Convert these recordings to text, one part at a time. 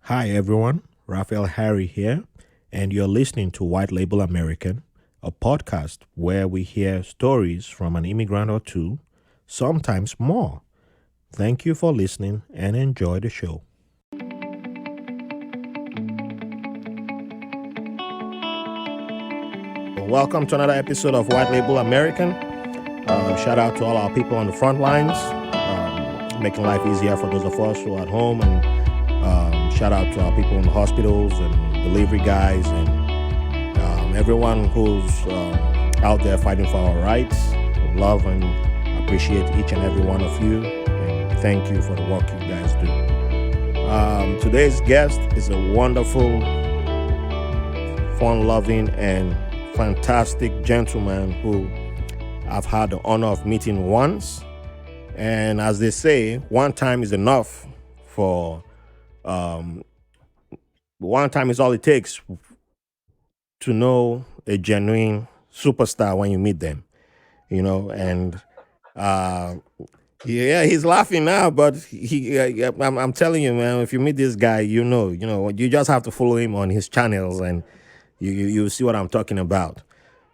Hi everyone, Raphael Harry here, and you're listening to White Label American, a podcast where we hear stories from an immigrant or two, sometimes more. Thank you for listening and enjoy the show. Welcome to another episode of White Label American. Shout out to all our people on the front lines, making life easier for those of us who are at home, and shout out to our people in the hospitals and delivery guys and everyone who's out there fighting for our rights. Love and appreciate each and every one of you, and thank you for the work you guys do. Today's guest is a wonderful, fun-loving, and fantastic gentleman who I've had the honor of meeting once. And as they say, one time is enough for one time is all it takes to know a genuine superstar when you meet them, and yeah, he's laughing now, but I'm telling you, man, if you meet this guy, you just have to follow him on his channels, and you see what I'm talking about.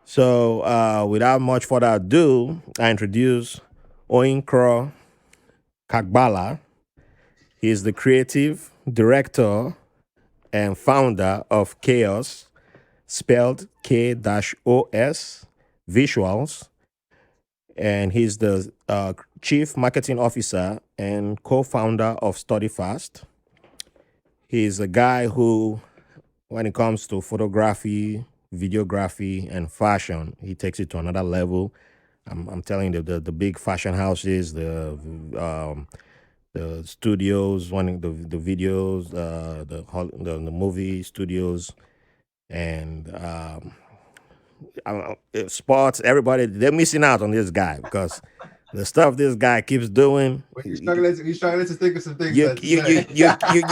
So without much further ado, I introduce Oyinkro Kagbala. He is the creative director and founder of Chaos, spelled K-OS Visuals, and he's the chief marketing officer and co-founder of StudyFast. He's a guy who, when it comes to photography, videography, and fashion, he takes it to another level. I'm telling you, the big fashion houses, the studios, the videos, the movie studios, and sports. Everybody, they're missing out on this guy because the stuff this guy keeps doing. He's struggling to think of some things You that to you you say. you you,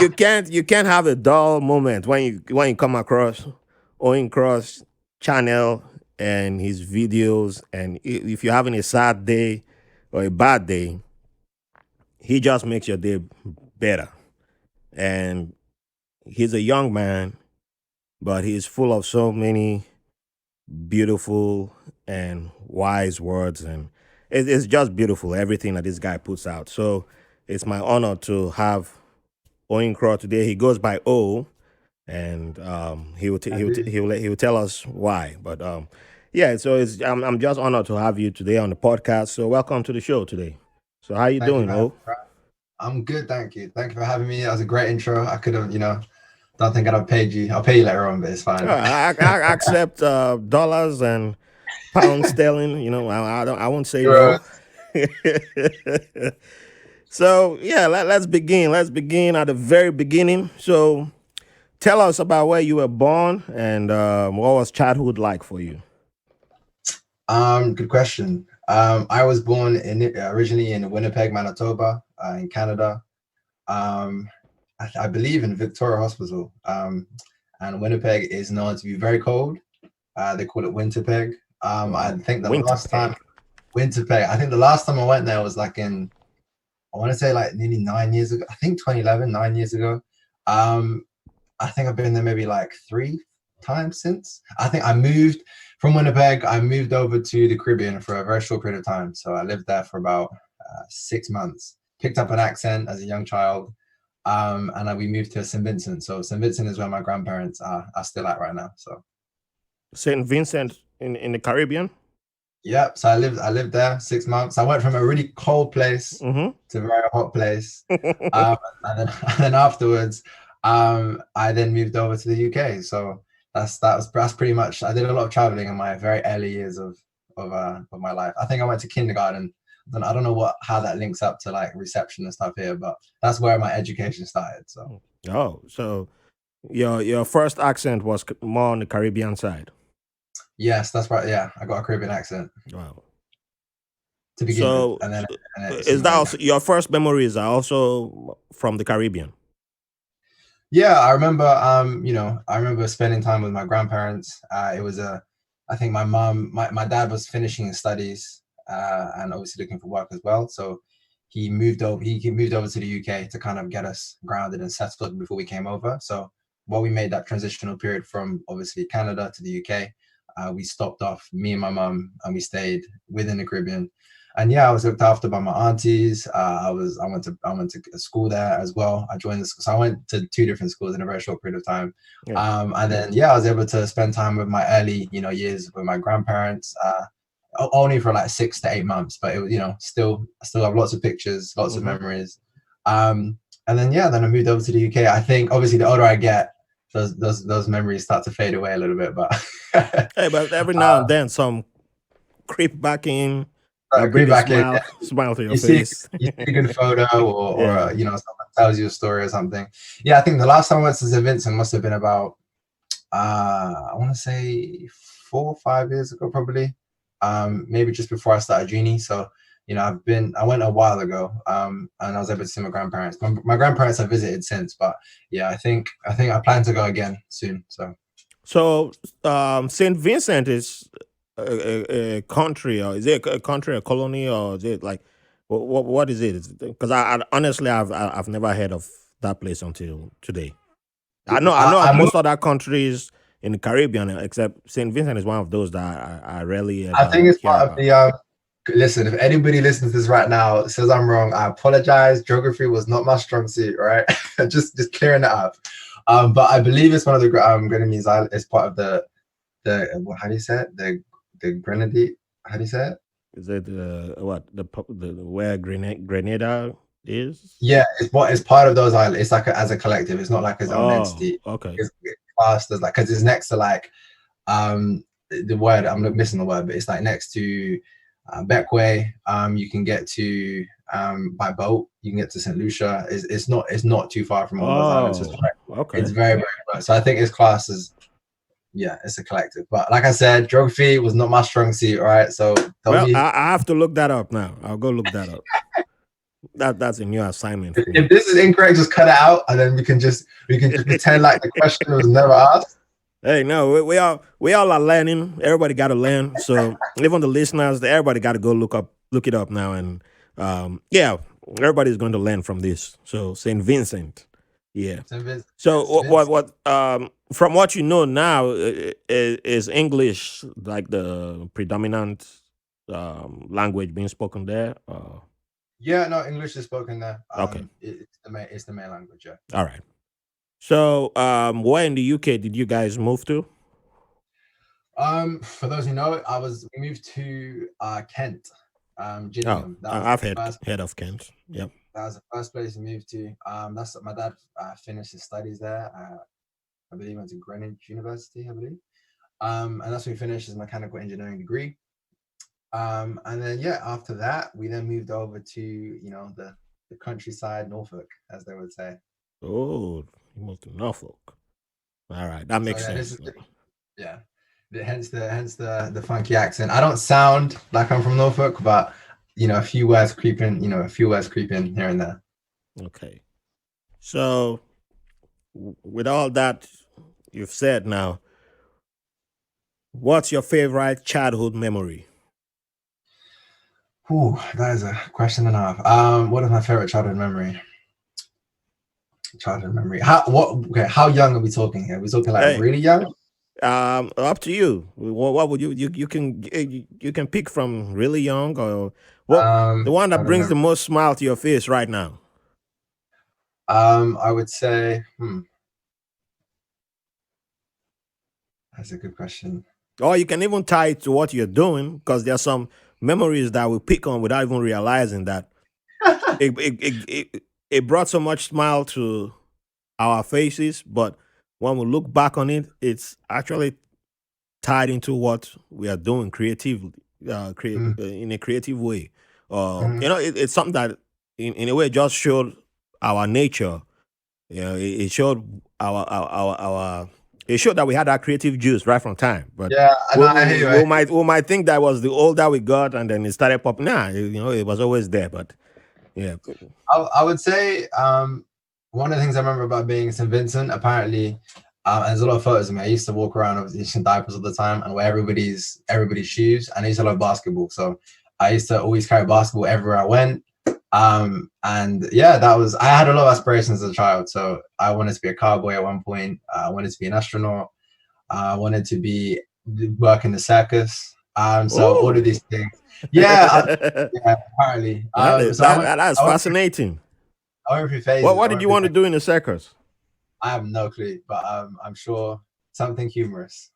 you can't have a dull moment when you come across Owen Cross channel and his videos, and if you're having a sad day or a bad day, he just makes your day better. And he's a young man, but he's full of so many beautiful and wise words, and it's just beautiful everything that this guy puts out. So it's my honor to have Oyinkro today. He goes by O, and he will t- I he will t- do. he will tell us why. But yeah, so I'm just honored to have you today on the podcast. So welcome to the show today. So how you Thank you doing, for having O? me. Bro. I'm good, thank you. Thank you for having me. That was a great intro. I could have, don't think I'd have paid you. I'll pay you later on, but it's fine. I accept dollars and pound sterling. I won't say You're no. So yeah, let's begin. Let's begin at the very beginning. So tell us about where you were born and what was childhood like for you. Good question. I was born originally in Winnipeg, Manitoba, in Canada. Um, I believe in Victoria Hospital. And Winnipeg is known to be very cold. They call it Winterpeg. I Wow, think the last time Winterpeg. Winterpeg, I think the last time I went there was like I want to say like nearly 9 years ago. I think 2011, 9 years ago. Um, I think I've been there maybe like 3 times since. I think I moved from Winnipeg. I moved over to the Caribbean for a very short period of time. So I lived there for about 6 months. Picked up an accent as a young child, and we moved to St. Vincent. So St. Vincent is where my grandparents are still at right now. So Saint Vincent in the Caribbean. yeah, so I lived there 6 months. I went from a really cold place Mm-hmm. to a very hot place, and then afterwards, I then moved over to the UK. So that's pretty much. I did a lot of traveling in my very early years of my life. I think I went to kindergarten. I don't know how that links up to like reception and stuff here, but that's where my education started. So Oh, so your first accent was more on the Caribbean side. yes, that's right. Yeah, I got a Caribbean accent Wow. to begin with, So and it is that cemented. also your first memories are also from the Caribbean? Yeah, I remember. I remember spending time with my grandparents. I think my dad was finishing his studies and obviously looking for work as well. So he moved over. He moved over to the UK to kind of get us grounded and settled before we came over. So while we made that transitional period from obviously Canada to the UK, we stopped off, me and my mum, and we stayed within the Caribbean. And yeah, I was looked after by my aunties. I went to school there as well. I joined the school, so I went to two different schools in a very short period of time. Yeah. And then yeah, I was able to spend time with my early years with my grandparents. Only for like 6 to 8 months, but it was still I still have lots of pictures, lots of memories. And then yeah, then I moved over to the UK. I think obviously the older I get, those memories start to fade away a little bit, but Hey, but every now and then some creep back in, bring creep a back in. smile, Yeah. smile to your You see face. a good photo, Yeah. or someone tells you a story or something. Yeah, I think the last time I went to St. Vincent must have been about I want to say 4 or 5 years ago, probably. Maybe just before I started uni. So I went a while ago, and I was able to see my grandparents. My grandparents have visited since, but yeah, I think I plan to go again soon. So, Saint Vincent is a country, or is it a country, a colony, or is it like what is it? Because I honestly I've never heard of that place until today. I know of I'm most other countries in the Caribbean, except Saint Vincent is one of those that I rarely I think ever it's hear part of about. the. Listen, if anybody listens to this right now says I'm wrong, I apologize. Geography was not my strong suit, right? just clearing it up. But I believe it's one of the Grenadines Island. It's part of how do you say it? The Grenadine. How do you say it? Is it what the where Grenada is? Yeah, it's part of those islands. It's like as a collective. It's not like its own Oh, entity. okay. It's classed as like, because it's next to like the word, I'm missing the word, but it's like next to Beckway. You can get to by boat. You can get to St. Lucia. It's not too far from all those islands. Oh, It's okay. very close. So I think it's classed as, yeah, it's a collective. But like I said, geography was not my strong suit. All right, so don't Well, be. I have to look that up now. I'll go look that up. That's a new assignment for If me. this is incorrect, just cut it out, and then we can just pretend like the question was never asked. Hey, no, we all are learning. Everybody got to learn. So even the listeners, everybody got to go look it up now, and yeah, everybody's going to learn from this. So Saint Vincent, yeah. So Yes, Vince. from what you know now, is English like the predominant language being spoken there? Yeah, no, English is spoken there. Okay, It's the main language. Yeah. all right. So where in the UK did you guys move to? For those who know, we moved to Kent, Oh, Gillingham. I've heard of Kent. Yep. That was the first place we moved to. That's my dad finished his studies there. I believe he went to Greenwich University, I believe. And that's when he finished his mechanical engineering degree. And then yeah, after that, we then moved over to the countryside, Norfolk, as they would say. Oh, you moved to Norfolk. All right, that So makes yeah, sense. yeah. Hence the funky accent. I don't sound like I'm from Norfolk, but a few words creeping here and there. Okay. So with all that you've said now, what's your favorite childhood memory? Ooh, that is a question and a half. What is my favorite childhood memory? How young are we talking here? Are we talking like Hey, really young? up to you. What would you can pick from really young, or what the one that Childhood brings memory. the most smile to your face right now. I would say, that's a good question. Or you can even tie it to what you're doing, because there are some memories that we pick on without even realizing that it brought so much smile to our faces, but when we look back on it, it's actually tied into what we are doing creatively, Mm, in a creative way. mhm. It's something that in a way just showed our nature. It showed our it showed that we had that creative juice right from time. But Yeah, I we, know. I we, hear we you. we might we might think that was the older we got, and then it started popping. Nah, it was always there. But yeah, I would say one of the things I remember about being in St. Vincent, apparently, and there's a lot of photos of me. I used to walk around with in diapers all the time and wear everybody's shoes. And I used to love basketball, so I used to always carry basketball everywhere I went. And yeah, that was, I had a lot of aspirations as a child. So I wanted to be a cowboy at one point. I wanted to be an astronaut. I wanted to be work in the circus. So all of Oh, these things. Yeah, yeah, apparently. So that's fascinating. I went through What phases. what I did went you through want to do in the circus? I have no clue, but I'm sure something humorous.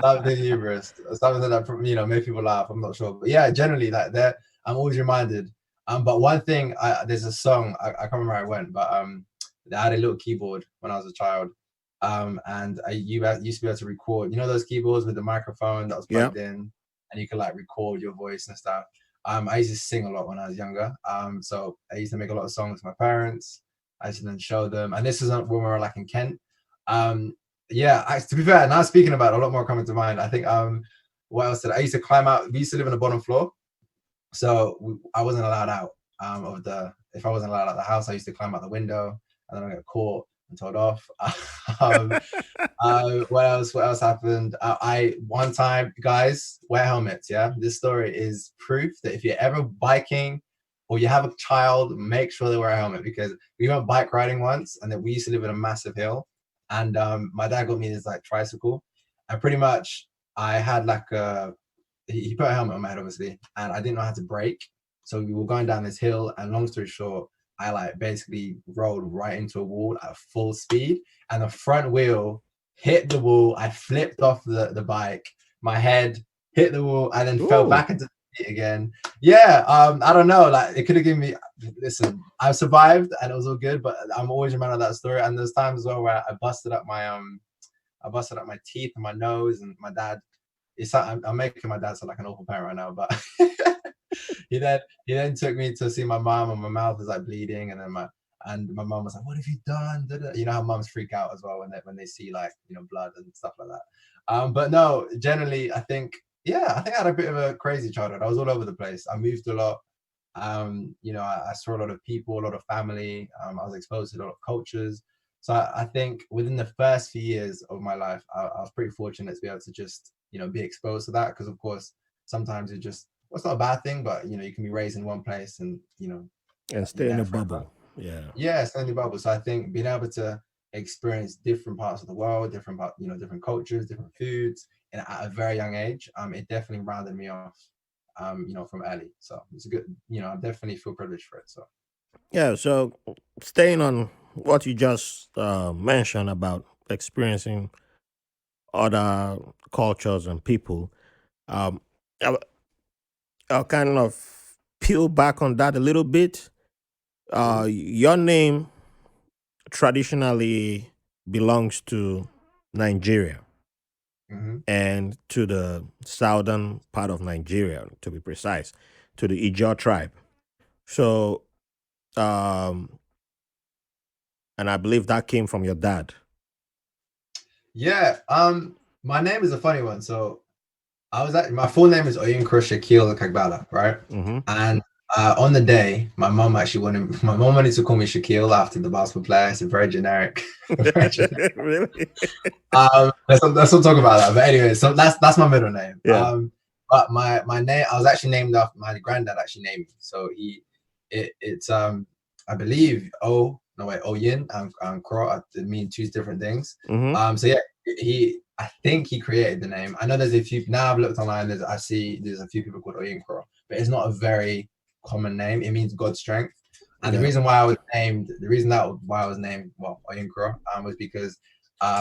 Something humorous. Something that make people laugh. I'm not sure, but yeah, generally like that. I'm always reminded. But one thing, there's a song I can't remember where I went, but I had a little keyboard when I was a child, and used to be able to record. You know those keyboards with the microphone that was Yeah. plugged in, and you could like record your voice and stuff. I used to sing a lot when I was younger. So I used to make a lot of songs with my parents. I used to then show them, and this isn't when we were like in Kent. Um, yeah, to be fair, now speaking about it, a lot more coming to mind. I think what else did I used to climb out? We used to live on the bottom floor, so I wasn't allowed out of the. If I wasn't allowed out of the house, I used to climb out the window, and then I got caught and told off. um, what else? What else happened? I one time, guys, wear helmets. Yeah, this story is proof that if you're ever biking or you have a child, make sure they wear a helmet, because we went bike riding once, and then we used to live in a massive hill, and my dad got me this like tricycle, and pretty much I had like he put a helmet on my head obviously, and I didn't know how to brake, so we were going down this hill, and long story short, I like basically rolled right into a wall at full speed, and the front wheel hit the wall. I flipped off the bike. My head hit the wall and then fell Ooh. back into the seat again. Yeah, I don't know. Like it could have given me. Listen, I survived and it was all good, but I'm always reminded of that story. And there's times as well where I busted up my teeth and my nose, and my dad. I'm making my dad sound like an awful parent right now, but he then took me to see my mom, and my mouth is like bleeding, and then my mom was like, "What have you done?" You know how moms freak out as well when they see like blood and stuff like that. But no, generally, I think I had a bit of a crazy childhood. I was all over the place. I moved a lot. I saw a lot of people, a lot of family. I was exposed to a lot of cultures. So I think within the first few years of my life, I was pretty fortunate to be able to just be exposed to that, because of course sometimes well, it's not a bad thing, but you can be raised in one place and And be stay in there a forever. bubble. Yeah. Yeah, it's only bubble. So I think being able to experience different parts of the world, different cultures, different foods, and at a very young age, it definitely rounded me off, from early. So it's a good, I definitely feel privileged for it. So Yeah. So staying on what you just mentioned about experiencing other cultures and people, um, I'll, I'll kind of peel back on that a little bit. mm-hmm. Your name traditionally belongs to Nigeria Mm-hmm. and to the southern part of Nigeria, to be precise, to the Ijaw tribe. So, um, and I believe that came from your dad. Yeah, my name is a funny one. So my full name is Oyinkro Kagbala, right? Mm-hmm. And on the day, my mom wanted to call me Shaquille after the basketball player. It's a very generic, very generic. Really? Let's not talk about that. But anyway, so that's my middle name. Yeah. But my name, I was actually named after my granddad. Actually named me. So it's I believe Oyin and Kro. It mean two different things. Mm-hmm. So yeah, I think he created the name. I know there's a few. Now I've looked online. I see there's a few people called Oyinkro, but it's not a very common name. It means God's strength. And the Yeah. reason why I was named, Oyinkro, was because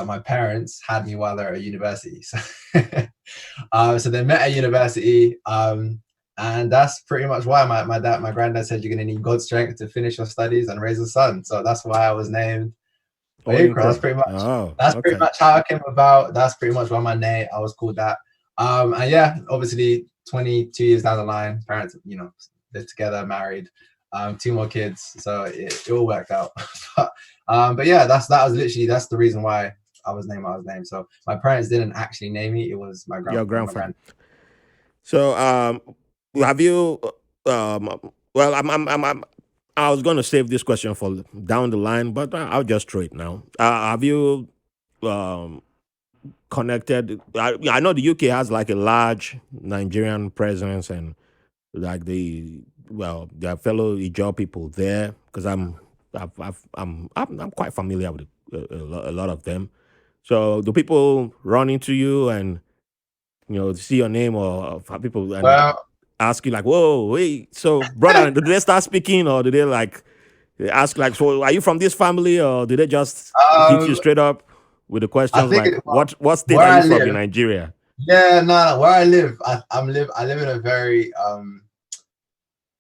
my parents had me while they're at university. So, so they met at university, and that's pretty much why my granddad said you're going to need God's strength to finish your studies and raise a son. So that's why I was named Oyinkro. Oyinkro. Oh, That's pretty okay. much how I came about. That's pretty much why my name I was called that. And yeah, obviously 22 years down the line, parents, lived together, married, two more kids, so it all worked out. But yeah, that's the reason why I was named. So my parents didn't actually name me; it was Your my grandfather. grand. So, have you? Well, I was going to save this question for down the line, but I'll just throw it now. Have you um, connected? I know the UK has like a large Nigerian presence, and like well, there are fellow Ijaw people there because I'm quite familiar with a lot of them. So do people run into you and see your name or people and Well, ask you like, "Whoa, wait, so brother, do they start speaking or do they like they ask like, so are you from this family or do they just hit you um, straight up with the I questions think like, what state where are I you from in live. Nigeria?" Yeah, no, where I live, I live in a very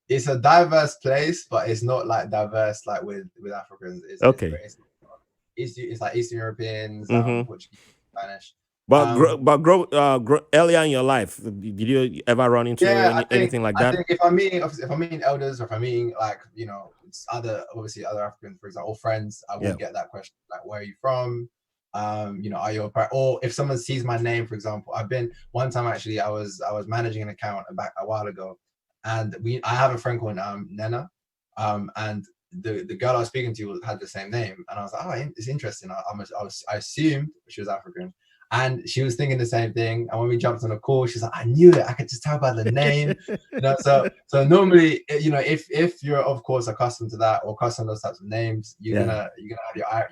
it's a diverse place, but it's not like diverse like with Africans. Okay. It's like Eastern Europeans, Mm-hmm. Portuguese, Spanish. But Um, earlier in your life, did you ever run into yeah, anything like I that? think if I'm meeting elders or if I'm meeting like it's other obviously other Africans, for example, or friends, I will Yeah. get that question like, where are you from? Are you a or if someone sees my name, for example, I've been one time actually, I was managing an account back a while ago, and I have a friend called Nena, and the girl I was speaking to had the same name, and I was like, oh, it's interesting. I assumed she was African, and she was thinking the same thing. And when we jumped on a call, she's like, I knew it. I could just tell by the name. So normally, if you're of course accustomed to that or accustomed to those types of names, Yeah. you're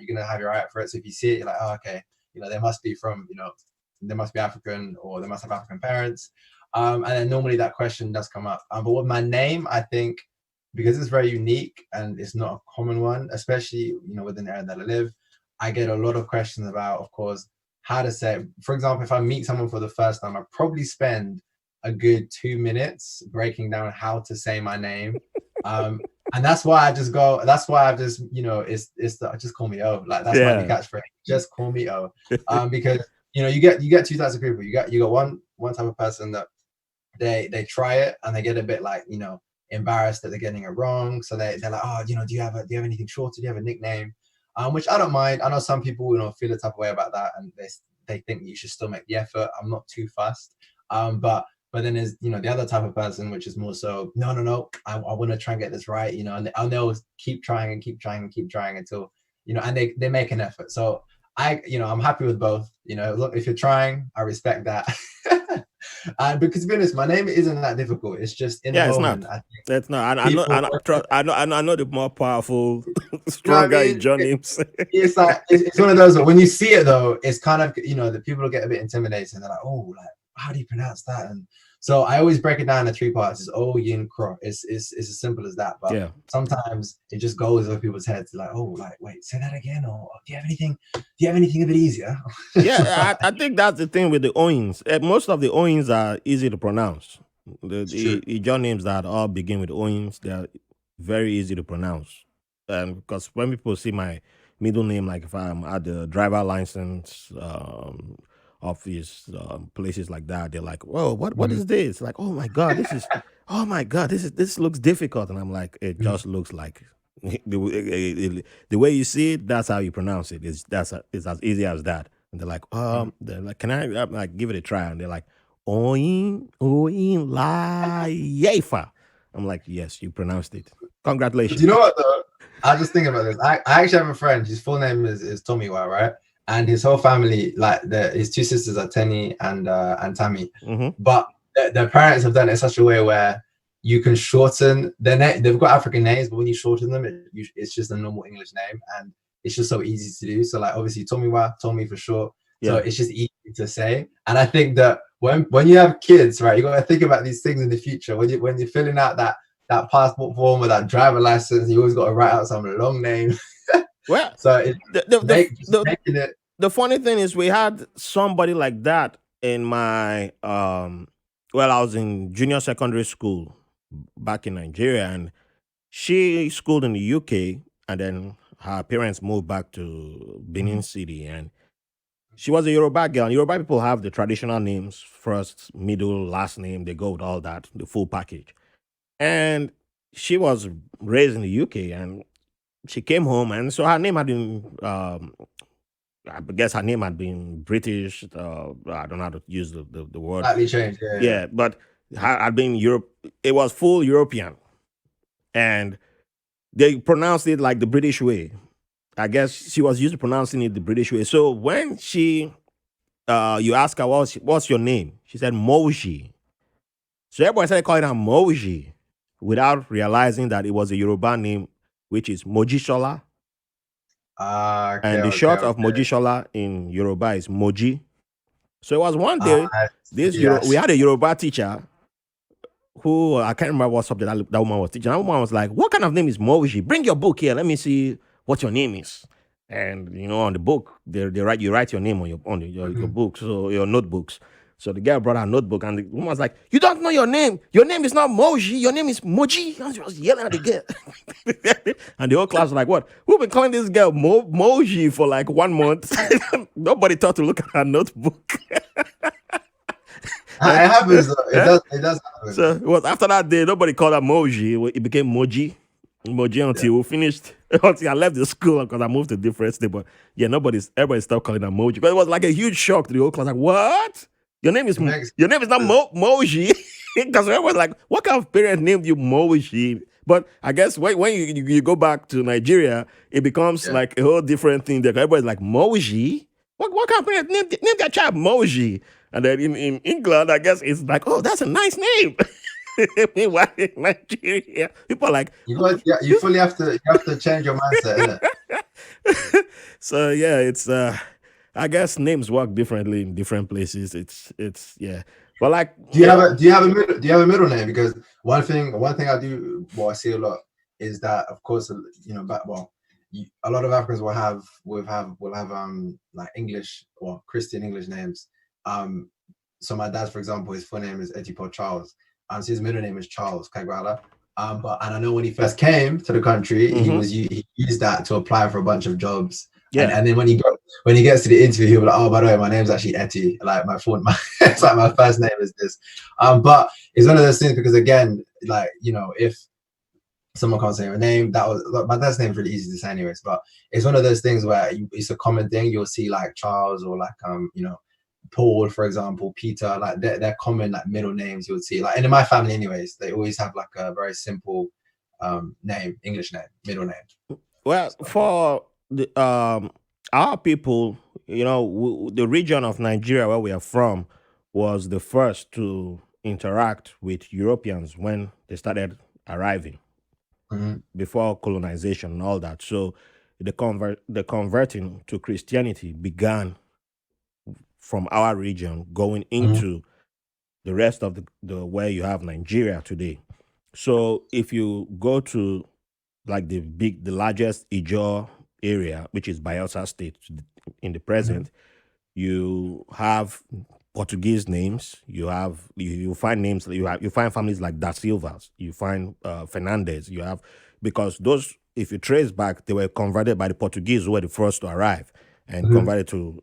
gonna have your eye out for it. So if you see it, you're like, oh, okay, they must be from, they must be African or they must have African parents. And then normally that question does come up. But with my name, I think because it's very unique and it's not a common one, especially within the area that I live, I get a lot of questions about, of course, how to say it. For example, if I meet someone for the first time, I probably spend a good 2 minutes breaking down how to say my name. And that's why I just go, that's why I've just, just call me O. Like that's my new Yeah. catchphrase. Just call me O. Because you get two types of people. You got one type of person that they try it and they get a bit like embarrassed that they're getting it wrong, so they're like, oh, do you have anything shorter, do you have a nickname, which I don't mind. I know some people feel the type of way about that, and they think you should still make the effort. I'm not too fussed. But then there's the other type of person which is more so, no, I want to try and get this right, and they'll keep trying and keep trying and keep trying until and they make an effort. So I'm happy with both. Look, if you're trying, I respect that. Because to be honest, my name isn't that difficult. It's just in the Yeah, it's moment, not. I think That's not. I know. people, I know the more powerful, you know what I stronger mean? Ijaw names. It's like it's one of those. When you see it though, it's kind of the people get a bit intimidated. And they're like, oh, like how do you pronounce that? And so I always break it down into three parts. It's Oyinkro. It's as simple as that. But Yeah. sometimes it just goes over people's heads. They're like, oh, like wait, say that again, or do you have anything? Do you have anything a bit easier? Yeah, I think that's the thing with the Oyins. Most of the Oyins are easy to pronounce. It's true. The Ijaw names that all begin with Oyins, they are very easy to pronounce. And because when people see my middle name, like if I'm at the driver license office, places like that, they're like, "Whoa, what Mhm. is this?" Like, "Oh my god, oh my god, this looks difficult." And I'm like, "It just looks like." The way you see it, that's how you pronounce it. It's as easy as that. And they're like, can I like give it a try? And they're like, oin la yefa. I'm like, yes, you pronounced it. Do you Congratulations. know what though? I was just thinking about this. I actually have a friend. His full name is Tomiwa, right? And his whole family, like his two sisters are Tenny and Tammy. Hmm. But their parents have done it in such a way where you can shorten their name. They've got African names, but when you shorten them, it's just a normal English name, and it's just so easy to do. So like obviously Tomiwa, Tommy for short. So Yeah. it's just easy to say. And I think that when you have kids, right, you got to think about these things in the future. When you're filling out that passport form or that driver license, you always got to write out some long name. Well, So it the the, the just the making it. the funny thing is we had somebody like that in my well, I was in junior secondary school back in Nigeria, and she schooled in the UK, and then her parents moved back to Benin City, and she was a Yoruba girl. And Yoruba people have the traditional names, first, middle, last name. They go with all that, the full package. And she was raised in the UK, and she came home, and so her name had been, I guess her name had been British. I don't know how to use the word. Slightly changed, yeah. Yeah, but had been Europe. It was full European, and they pronounced it like the British way. I guess she was used to pronouncing it the British way. So when you ask her what's your name, she said Moji. So everybody started calling her Moji. without realizing that it was a Yoruba name, which is Mojishola. Ah, okay, And the okay, short of okay. Mojishola in Yoruba is Moji. So it was one Ah, day, we yes. had a Yoruba teacher who I can't remember what subject that woman was teaching. That woman was like, "What kind of name is Moji? Bring your book here. Let me see what your name is." And on the book, they write you write your name on your Mhm. book, so your notebooks. So the girl brought her notebook, and the woman was like, "You don't know your name. Your name is not Moji. Your name is Moji." And she was yelling at the girl, and the whole class was like, "What? We've been calling this girl Moji for like 1 month." Nobody thought to look at her notebook. It happens though. It Eh? does. It does happen. So it was after that day, nobody called her Moji. It became Moji. Moji Yeah. until we finished, until I left the school because I moved to a different state. But yeah, everybody stopped calling her Moji. But it was like a huge shock to the whole class. Like, what? Your name is It makes your name is not Moji. Because everyone's like, what kind of parent named you Moji? But I guess when you go back to Nigeria, it becomes yeah. like a whole different thing. There, everybody's like Moji. What kind of parent named their child Moji? And then in England, I guess it's like, oh, that's a nice name. Meanwhile, in Nigeria, people are like, You oh, got. Yeah. You fully have to. You have to change your mindset, innit? so yeah, it's I guess names work differently in different places. It's yeah. But like Do you have a Do you have a middle Do you have a middle name? Because one thing I do. Well, I see a lot is that, of course, a lot of Africans will have like English or Christian English names. Um, so my dad's, for example, his full name is Etipo Charles. So his middle name is Charles Kagbala. And I know when he first came to the country, mhm, he used that to apply for a bunch of jobs. yeah. And then when he gets to the interview, he'll be like, "Oh, by the way, my name's actually Etty. Like it's like my first name is this." But it's one of those things because again, like if someone can't say your name, that was like, my dad's name is really easy to say anyways. But it's one of those things where it's a common thing. You'll see like Charles or like Paul, for example, Peter, like they're common like middle names you would see. Like, and in my family, anyways, they always have like a very simple name, English name, middle name. Well, So, for the our people, the region of Nigeria where we are from was the first to interact with Europeans when they started arriving mhm, before colonization and all that. So the converting to Christianity began from our region going mhm, into the rest of the where you have Nigeria today. So if you go to like the largest Ijaw area, which is Bayelsa State in the mhm, present, you have Portuguese names. You find names you find families like Da Silvas. You find Fernandez. You have because those if you trace back, they were converted by the Portuguese who were the first to arrive and mhm, converted to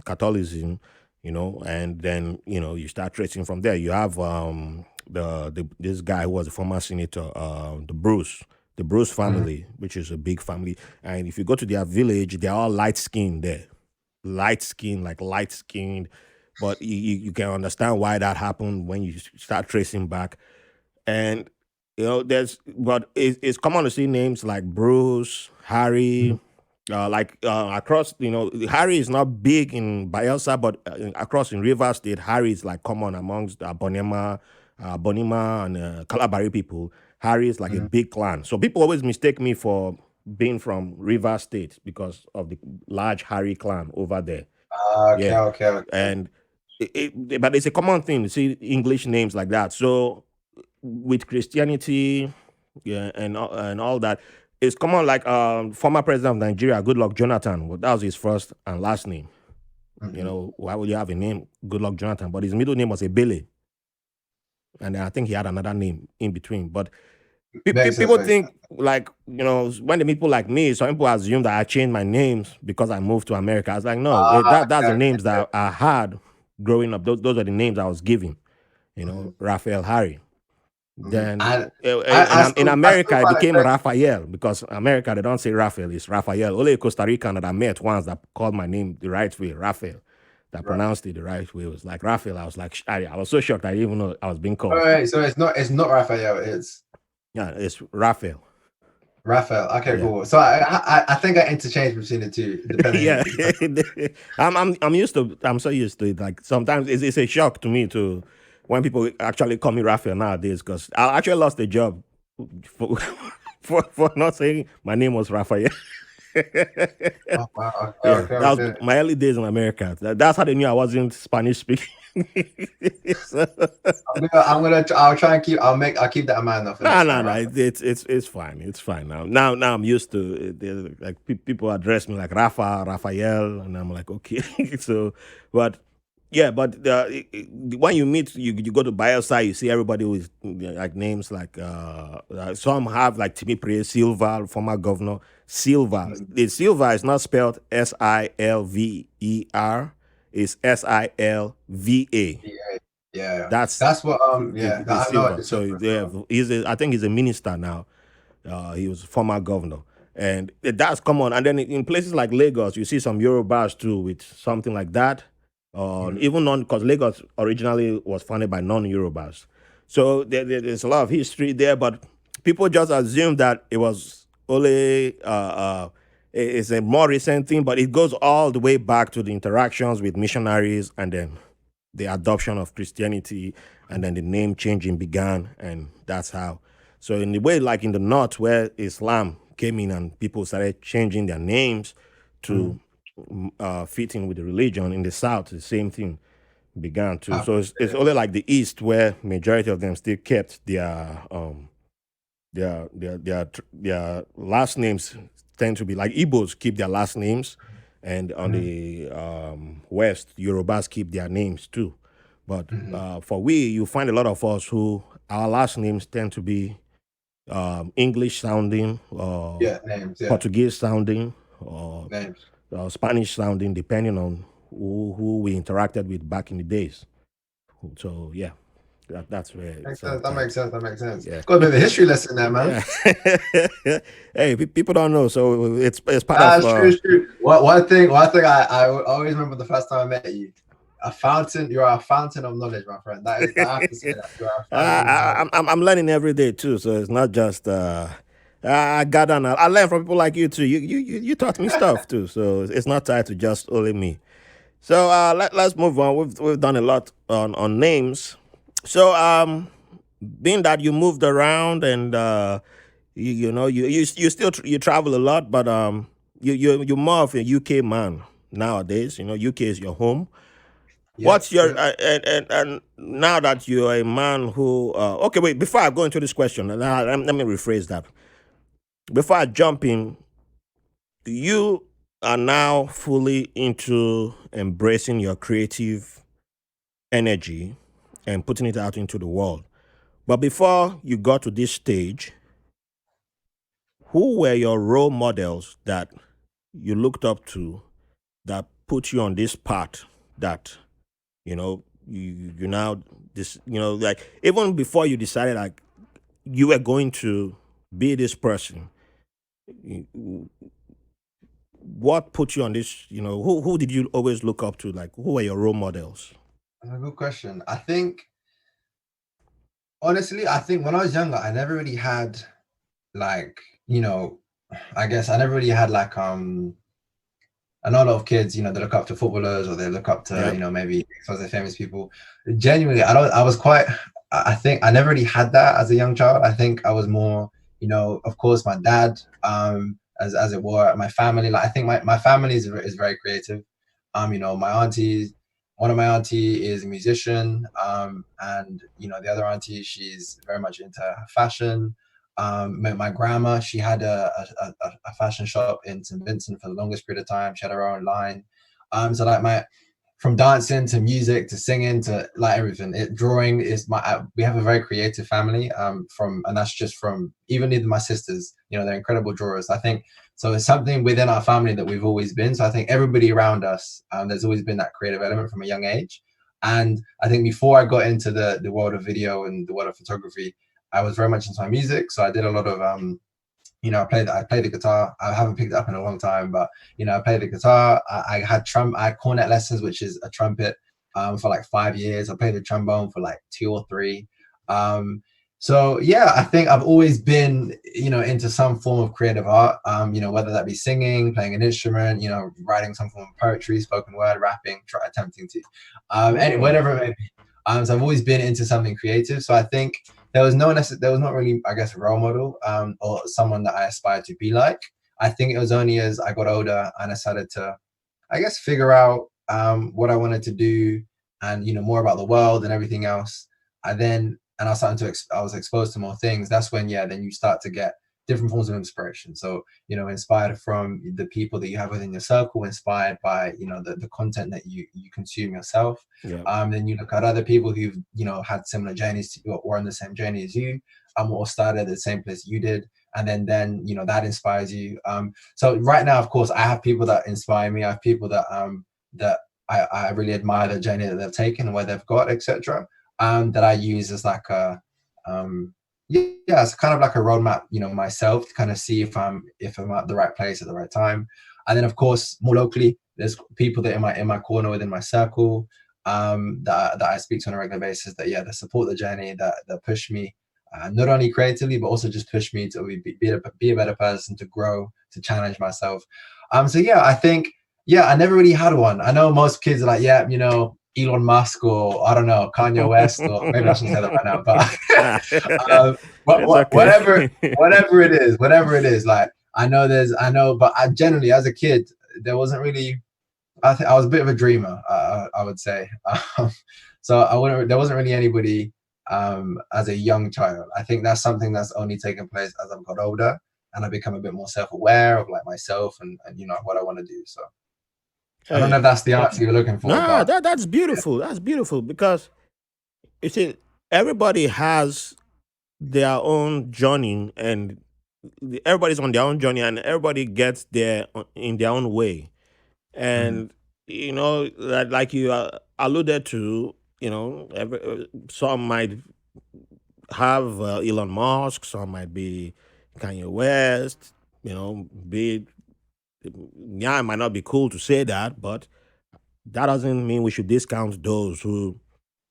Catholicism. And then you start tracing from there. You have this guy who was a former senator, the Bruce mhm. family, which is a big family. And if you go to their village, they're all light skinned there, light skinned. But you can understand why that happened when you start tracing back. And it's common to see names like Bruce, Harry, across. Harry is not big in Bayelsa, but across in Rivers State, Harry is like common amongst Bonima and Kalabari people. Harry is like a Mhm. big clan, so people always mistake me for being from Rivers State because of the large Harry clan over there. Okay, Yeah, okay, okay. and but it's a common thing to see English names like that. So with Christianity, yeah, and all that, it's common. Like former president of Nigeria, Goodluck Jonathan. Well, that was his first and last name. Mhm. Why would you have a name Goodluck Jonathan? But his middle name was Ebele, and I think he had another name in between. But Makes sense, people makes think sense. like when the people like me, some people assume that I changed my names because I moved to America. I was like, no, that's the Okay, names that I had growing up. Those are the names I was given. mhm, Raphael Harry. mhm. Then And I in I still America, it find it became crazy. Raphael because America they don't say Raphael, it's Raphael. Only a Costa Rican that I met once that called my name the right way, Raphael. That Right. pronounced it the right way. It was like Raphael. I was like, I was so shocked I didn't even know I was being All called. right, so it's not Raphael, it's Yeah, it's Raphael. Raphael. Okay, Yeah. cool. So I think I interchange between the two, Yeah, depending. I'm used to. I'm so used to it. Like sometimes it's a shock to me to when people actually call me Raphael nowadays because I actually lost a job for, for not saying my name was Raphael. Oh, wow. Okay, Yeah, okay, that was okay. my early days in America. That's how they knew I wasn't Spanish speaking. So, I'll keep that in mind though for no, next no, time, no. right? It's fine. It's fine now. Now I'm used to it. Like people address me like Raphael, and I'm like okay. So, but yeah, but when you meet, you go to biosci, you see everybody with like names like some have like Timmy Pre Silva, former governor Silva. Mm. The Silva is not spelled Silver. It's Silva. Yeah, yeah. That's That's what yeah, the I know what Silva. you're So talking yeah, about. I think he's a minister now. He was former governor, and that's common. And then in places like Lagos, you see some Yorubas too with something like that. Mm. Even non because Lagos originally was founded by non-Yorubas, so there's a lot of history there. But people just assume that it was only it's a more recent thing, but it goes all the way back to the interactions with missionaries and then the adoption of Christianity, and then the name changing began, and that's how. So in the way, like in the north, where Islam came in and people started changing their names Mm. to fit in with the religion, in the south, the same thing began too. Ah, So it's only like the east where majority of them still kept their last names tend to be like Igbos keep their last names, and on mm, the west, Yorubas keep their names too. But mhm. for we, you find a lot of us who our last names tend to be English sounding, Yeah, names, yeah. Portuguese sounding, or Names. Spanish sounding, depending on who we interacted with back in the days. So yeah, that's where it Makes sort sense. of That makes comes. sense. That makes sense. Yeah. Got a bit of a history lesson there, man. Yeah. Hey, people don't know, so it's part Ah, of. it's true, it's true. One thing I always remember the first time I met you. A fountain, you're a fountain of knowledge, my friend. I have to say that. You're a fountain of knowledge. I'm learning every day too, so it's not just. I got on. I learn from people like you too. You taught me stuff too, so it's not tied to just only me. So let's move on. We've done a lot on names. So being that you moved around and you know you still you travel a lot, but you're more of a UK man nowadays. You know, UK is your home. Yep, What's your yep. and now that you're a man who okay, wait, before I go into this question, let me rephrase that. Before I jump in, you are now fully into embracing your creative energy and putting it out into the world. But before you got to this stage, who were your role models that you looked up to that put you on this path that you now this like even before you decided like you were going to be this person, what put you on this? Who did you always look up to? Like who were your role models? That's a good question. I think honestly, I think when I was younger, I never really had like, you know, I guess I never really had like I know a lot of kids, they look up to footballers or they look up to, Yep. maybe some of the famous people. Genuinely, I was quite, I think I never really had that as a young child. I think I was more, of course, my dad, as it were, my family. Like I think my family is very creative. My auntie, one of my auntie is a musician, and the other auntie, she's very much into fashion. My grandma, she had a fashion shop in St. Vincent for the longest period of time. She had her own line. So like from dancing to music to singing to like everything, drawing is we have a very creative family. And that's just from even my sisters. They're incredible drawers. I think so. It's something within our family that we've always been. So I think everybody around us, there's always been that creative element from a young age. And I think before I got into the world of video and the world of photography, I was very much into my music, so I did a lot of I play the guitar. I haven't picked it up in a long time, but I play the guitar. I had cornet lessons, which is a trumpet, for like 5 years. I played the trombone for like 2 or 3. So yeah, I think I've always been into some form of creative art. Whether that be singing, playing an instrument, writing some form of poetry, spoken word, rapping, attempting to, and Mm. whatever it may be. So I've always been into something creative. So I think there was not really, I guess, a role model or someone that I aspired to be like. I think it was only as I got older and I started to, I guess, figure out what I wanted to do, and more about the world and everything else. I started I was exposed to more things. That's when, yeah, then you start to get different forms of inspiration. So, inspired from the people that you have within your circle, inspired by the content that you consume yourself. Yeah. Then you look at other people who've had similar journeys to you, or on the same journey as you, or started at the same place you did, and then that inspires you. So right now, of course, I have people that inspire me. I have people that I really admire the journey that they've taken and where they've got, etc. That I use as like a yeah, it's kind of like a roadmap, myself, to kind of see if I'm at the right place at the right time. And then, of course, more locally, there's people that in my corner within my circle, that I speak to on a regular basis, that support the journey, that push me, not only creatively but also just push me to be a better person, to grow, to challenge myself. So yeah, I think, yeah, I never really had one. I know most kids are like, yeah, Elon Musk, or I don't know, Kanye West, or maybe I shouldn't say that right now, but It's whatever, okay. whatever it is, like I know, but I generally, as a kid, there wasn't really. I was a bit of a dreamer, I would say. So there wasn't really anybody as a young child. I think that's something that's only taken place as I've got older and I become a bit more self-aware of like myself and what I want to do. So I don't know Hey, if that's the answer you're looking for, nah, but that's beautiful. That's beautiful because you see, everybody has their own journey, and everybody's on their own journey, and everybody gets there in their own way. mhm, And like you alluded to, some might have Elon Musk, some might be Kanye West. Be yeah, it might not be cool to say that, but that doesn't mean we should discount those who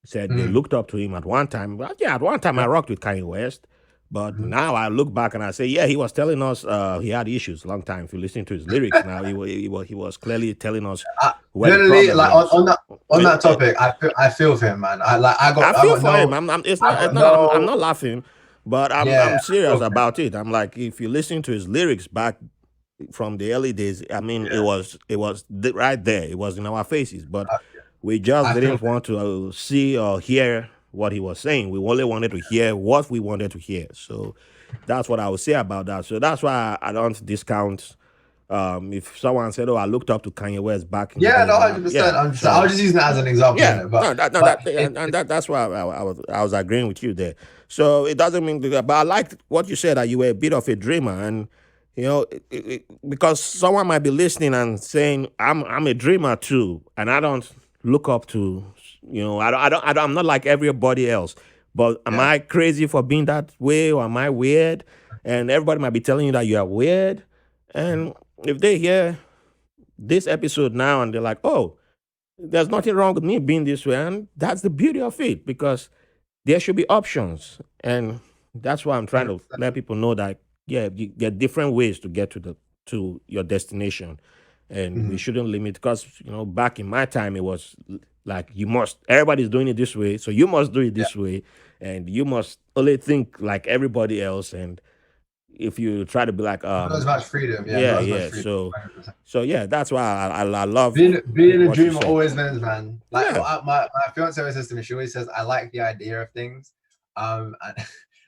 said they mhm, looked up to him at one time. Well, yeah, at one time I yeah, rocked with Kanye West, but mhm. now I look back and I say, yeah, he was telling us he had issues a long time. If you listen to his lyrics now, he was clearly telling us I, where the generally, problem like was. on Eh, that eh, topic, I feel for him, man. I I feel got for him. no, I It's got not. I'm no. not laughing, but Yeah, I'm I serious feel for him. about it. I'm like, if you listen to his lyrics back from the early days, I mean, Yeah, it was right there. It was in our faces, but we just I feel didn't for him. want to see or hear what he was saying. We only wanted to hear what we wanted to hear. So that's what I would say about that. So that's why I don't discount. If someone said, "Oh, I looked up to Kanye West back in the Yeah, days," no, and 100%. yeah, I was so just using that as an example, yeah, innit? no, But that's why I was agreeing with you there. So it doesn't mean that, but I liked what you said, that you were a bit of a dreamer, and because someone might be listening and saying, I'm a dreamer too, and I don't look up to, I'm not like everybody else. But am yeah, I crazy for being that way, or am I weird? And everybody might be telling you that you are weird, and if they hear this episode now and they're like, oh, there's nothing wrong with me being this way. And that's the beauty of it, because there should be options. And that's why I'm trying to 100%. let people know that, yeah, there are different ways to get to your destination. And we Mhm. shouldn't limit, because, back in my time, it was like, everybody's doing it this way. So you must do it Yeah, this way. And you must only think like everybody else. And if you try to be like, not as much freedom. Yeah, yeah, not as much yeah. freedom. 100%. So yeah, that's why I love Being a what you dreamer said. always wins, man. Like Yeah. my fiance always says to me, she always says, I like the idea of things. And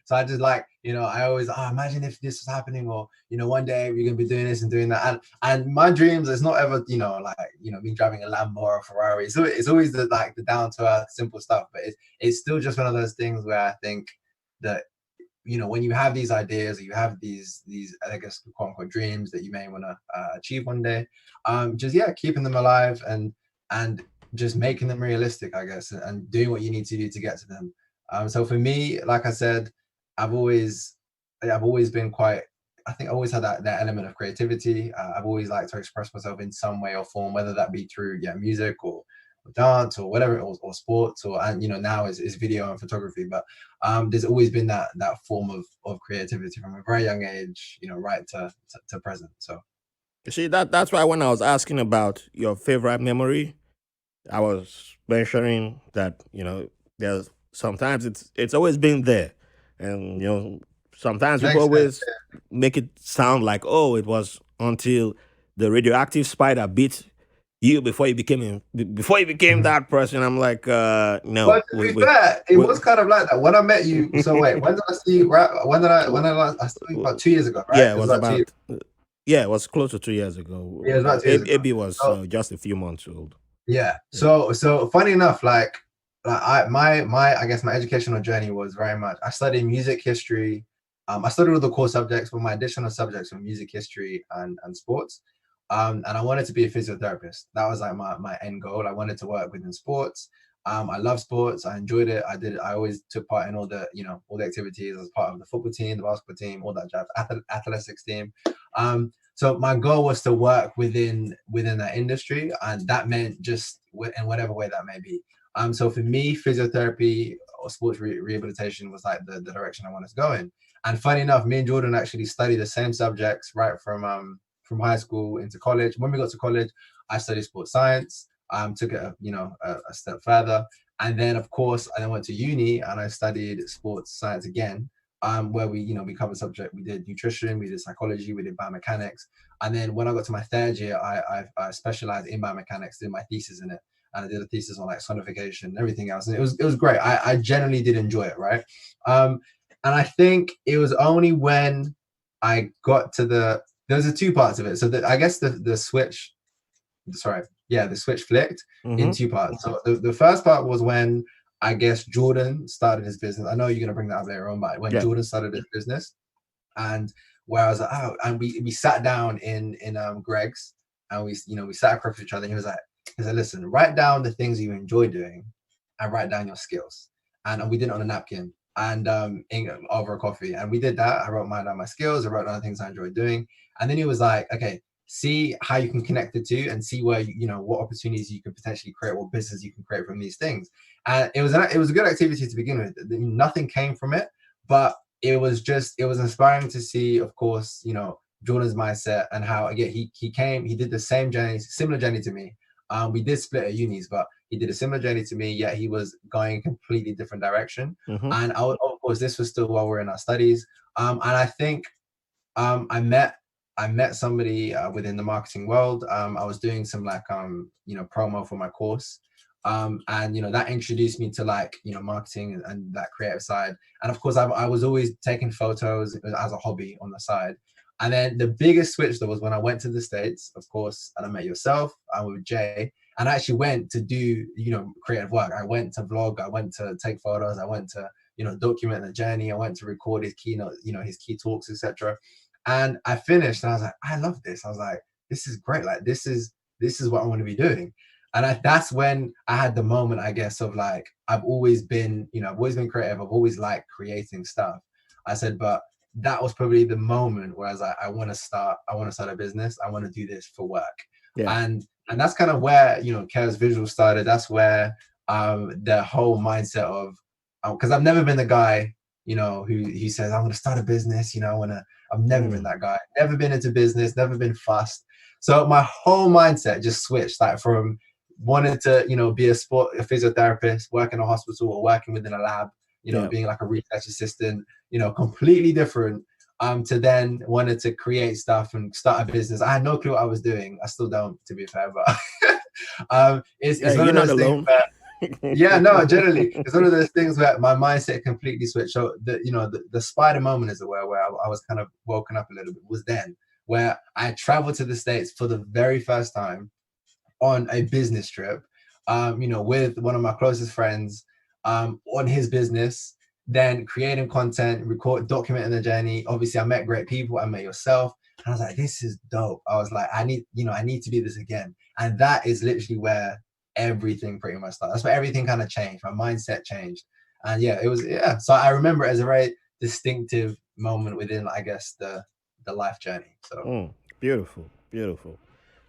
so I just like, I always, imagine if this was happening, or one day we're gonna be doing this and doing that. And my dreams, it's not ever, like, me driving a Lambo or a Ferrari. So it's always the down to earth simple stuff. But it's still just one of those things where I think that, when you have these ideas, or you have these I guess quote unquote dreams that you may want to achieve one day, just, yeah, keeping them alive, and just making them realistic, I guess, and doing what you need to do to get to them. So for me, like I said, I've always I've always been quite, I think I always had that element of creativity. I've always liked to express myself in some way or form, whether that be through, yeah, music, or dance, or whatever, or sports, or, and now is video and photography. But there's always been that form of creativity from a very young age, right to present. So You see, that's why when I was asking about your favorite memory, I was mentioning that, there's sometimes it's always been there. And sometimes people Makes sense. always make it sound like, oh, it was until the radioactive spider bit you before you became Mhm. that person. I'm like, But no, to be fair, it we was kind of like that when I met you. So wait, when did I see you? Right? I saw you about 2 years ago, right? yeah, it It was was about 2 years. about yeah, it was close to 2 years ago. Yeah, it was about 2 years ago. AB was So just a few months old. yeah. Yeah. So funny enough, like my I guess my educational journey was very much I studied music history. I studied all the core subjects, but my additional subjects were music history and sports. And I wanted to be a physiotherapist. That was like my end goal. I wanted to work within sports. I love sports. I enjoyed it. I always took part in all the activities as part of the football team, the basketball team, all that jazz, athletics team. So my goal was to work within that industry, and that meant just in whatever way that may be. So for me, physiotherapy or sports rehabilitation was like the direction I wanted to go in. And funny enough, me and Jordan actually studied the same subjects right from high school into college. When we got to college, I studied sports science. Took it a step further, and then of course I then went to uni and I studied sports science again, where we covered subject. We did nutrition, we did psychology, we did biomechanics, and then when I got to my third year, I specialized in biomechanics, did my thesis in it, and I did a thesis on like sonification and everything else, and it was great. I generally did enjoy it, right? Um, and I think it was only when I got to there's a two parts of it. So I guess the switch, sorry, yeah, the switch flicked in Mm-hmm. two parts. So the first part was when I guess Jordan started his business. I know you're gonna bring that up later on, but when Yeah. Jordan started his business, and where I was like, oh, and we sat down in Greg's, and we sat across each other, and he said, listen, write down the things you enjoy doing, and write down your skills, and we did it on a napkin and over a coffee, and we did that. I wrote down my skills, I wrote down the things I enjoyed doing, and then he was like, okay, see how you can connect the two and see where what opportunities you can potentially create, what business you can create from these things. And it was a good activity to begin with. Nothing came from it, but it was inspiring to see, of course, Jordan's mindset and how again he did the same journey, similar journey to me. We did split at unis, but he did a similar journey to me, yet he was going a completely different direction. Mm-hmm. And of course, this was still while we're in our studies. And I think I met somebody within the marketing world. I was doing some like promo for my course, and that introduced me to like marketing and that creative side. And of course, I was always taking photos as a hobby on the side. And then the biggest switch though was when I went to the States, of course, and I met yourself. I'm with Jay, and I actually went to do creative work. I went to vlog. I went to take photos. I went to document the journey. I went to record his keynote, his key talks, etc. And I finished, and I was like, I love this. I was like, this is great. Like this is what I want to be doing. And that's when I had the moment, I guess, of like I've always been creative. I've always liked creating stuff. I said, but that was probably the moment where I was like, I want to start a business. I want to do this for work. Yeah. And that's kind of where Chaos Visual started. That's where the whole mindset of because I've never been the guy who says I'm going to start a business. I've never been Mm. that guy. Never been into business. Never been fussed. So my whole mindset just switched, like from wanting to be a physiotherapist, work in a hospital or working within a lab, Yeah. being like a research assistant, completely different. To then wanted to create stuff and start a business. I had no clue what I was doing. I still don't, to be fair, but it's Hey, one you're of not those things alone. where yeah, no, generally, it's one of those things where my mindset completely switched. So the spider moment, as it were, where I was kind of woken up a little bit, was then where I traveled to the States for the very first time on a business trip, with one of my closest friends, on his business, then creating content, documenting the journey. Obviously, I met great people. I met yourself. And I was like, this is dope. I was like, I need to do this again. And that is literally where everything pretty much started. That's where everything kind of changed. My mindset changed. And yeah, it was, yeah. So I remember it as a very distinctive moment within, I guess, the life journey. So Mm. Beautiful. Beautiful.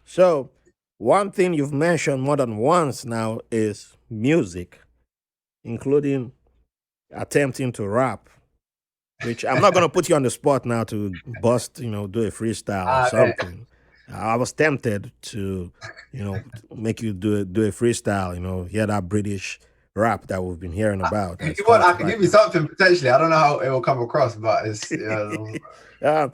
So, one thing you've mentioned more than once now is music, including attempting to rap, which I'm not going to put you on the spot now to bust, do a freestyle or okay. something. I was tempted to, make you do a freestyle, hear that British rap that we've been hearing about If that's you want, I hot can right give you now. something potentially. I don't know how it will come across, but it's yeah. Um,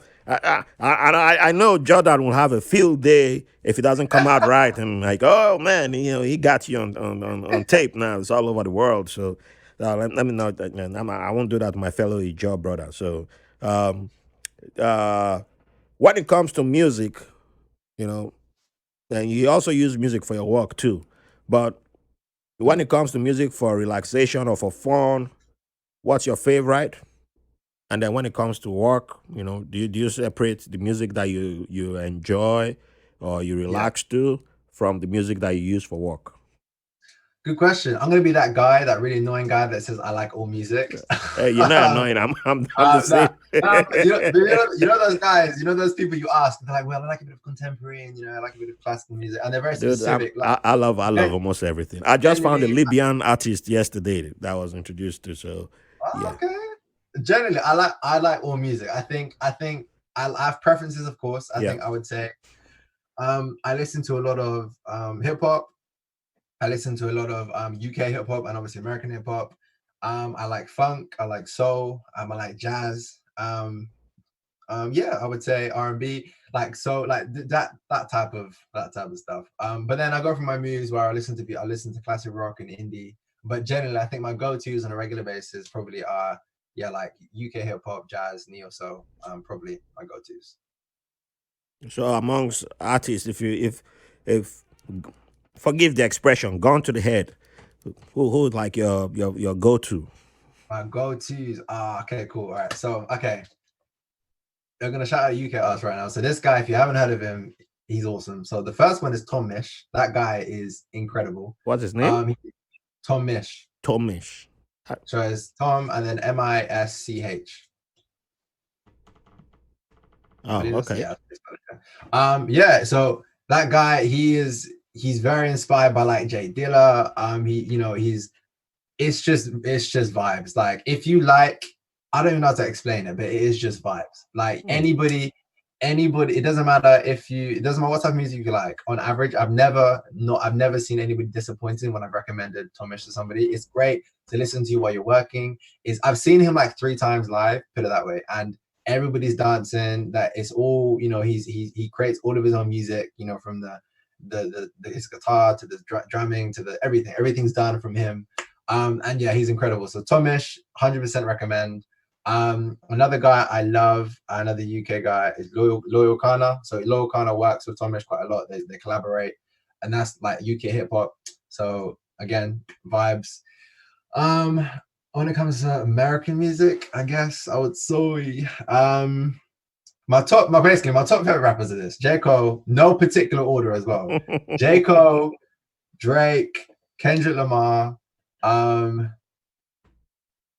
I know Jordan will have a field day if it doesn't come out right, and like, oh man, he got you on tape now. It's all over the world. So let me know that, man. I won't do that to my fellow Ijaw brother. So um, uh, when it comes to music, you know, and you also use music for your work too, but when it comes to music for relaxation or for fun, what's your favorite? And then when it comes to work, do you separate the music that you enjoy or you Yeah. relax to from the music that you use for work? Good question. I'm gonna be that guy, that really annoying guy that says I like all music. Hey, you're not annoying. I'm the Nah, same. you know those guys, those people you ask, they're like, well, I like a bit of contemporary and I like a bit of classical music, and they're very Dude, specific. Like, I love almost everything. I just found a genuinely, Libyan artist yesterday that I was introduced to. So oh, yeah, okay. Generally, I like all music. I think I have preferences, of course. I yeah. think I would say I listen to a lot of hip hop. I listen to a lot of UK hip hop and obviously American hip hop. I like funk. I like soul. I like jazz. Yeah, I would say R&B, like so, like that type of stuff. But then I go from my moves where I listen to classic rock and indie. But generally, I think my go-tos on a regular basis probably are yeah, like UK hip hop, jazz, neo soul. Probably my go-tos. So amongst artists, if forgive the expression, gone to the head, who's like your go to? My go-tos. Okay, cool. All right. So okay, they're gonna shout out UK artists right now. So this guy, if you haven't heard of him, he's awesome. So the first one is Tom Mish. That guy is incredible. What's his name? Tom Mish. Tomish. So it's Tom and then Misch. I Oh, believe that's okay. yeah. Yeah. So that guy, he's very inspired by like Jay Dilla. It's just vibes. Like if you like, I don't even know how to explain it, but it is just vibes. Like Hmm. anybody, it doesn't matter it doesn't matter what type of music you like. On average, I've never seen anybody disappointed when I've recommended Tomish to somebody. It's great to listen to while you're working. I've seen him like 3 times live, put it that way, and everybody's dancing. That it's all he creates all of his own music. From his guitar to the drumming to the everything. Everything's done from him. And yeah, he's incredible. So Tomish, 100% recommend. Another guy I love, another UK guy is Loyal Kana. So Loyal Kana works with Tomish quite a lot. They collaborate, and that's like UK hip hop. So again, vibes. Um, when it comes to American music, I guess I would say my top favorite rappers are this: J Cole, no particular order as well. J Cole, Drake, Kendrick Lamar. Um,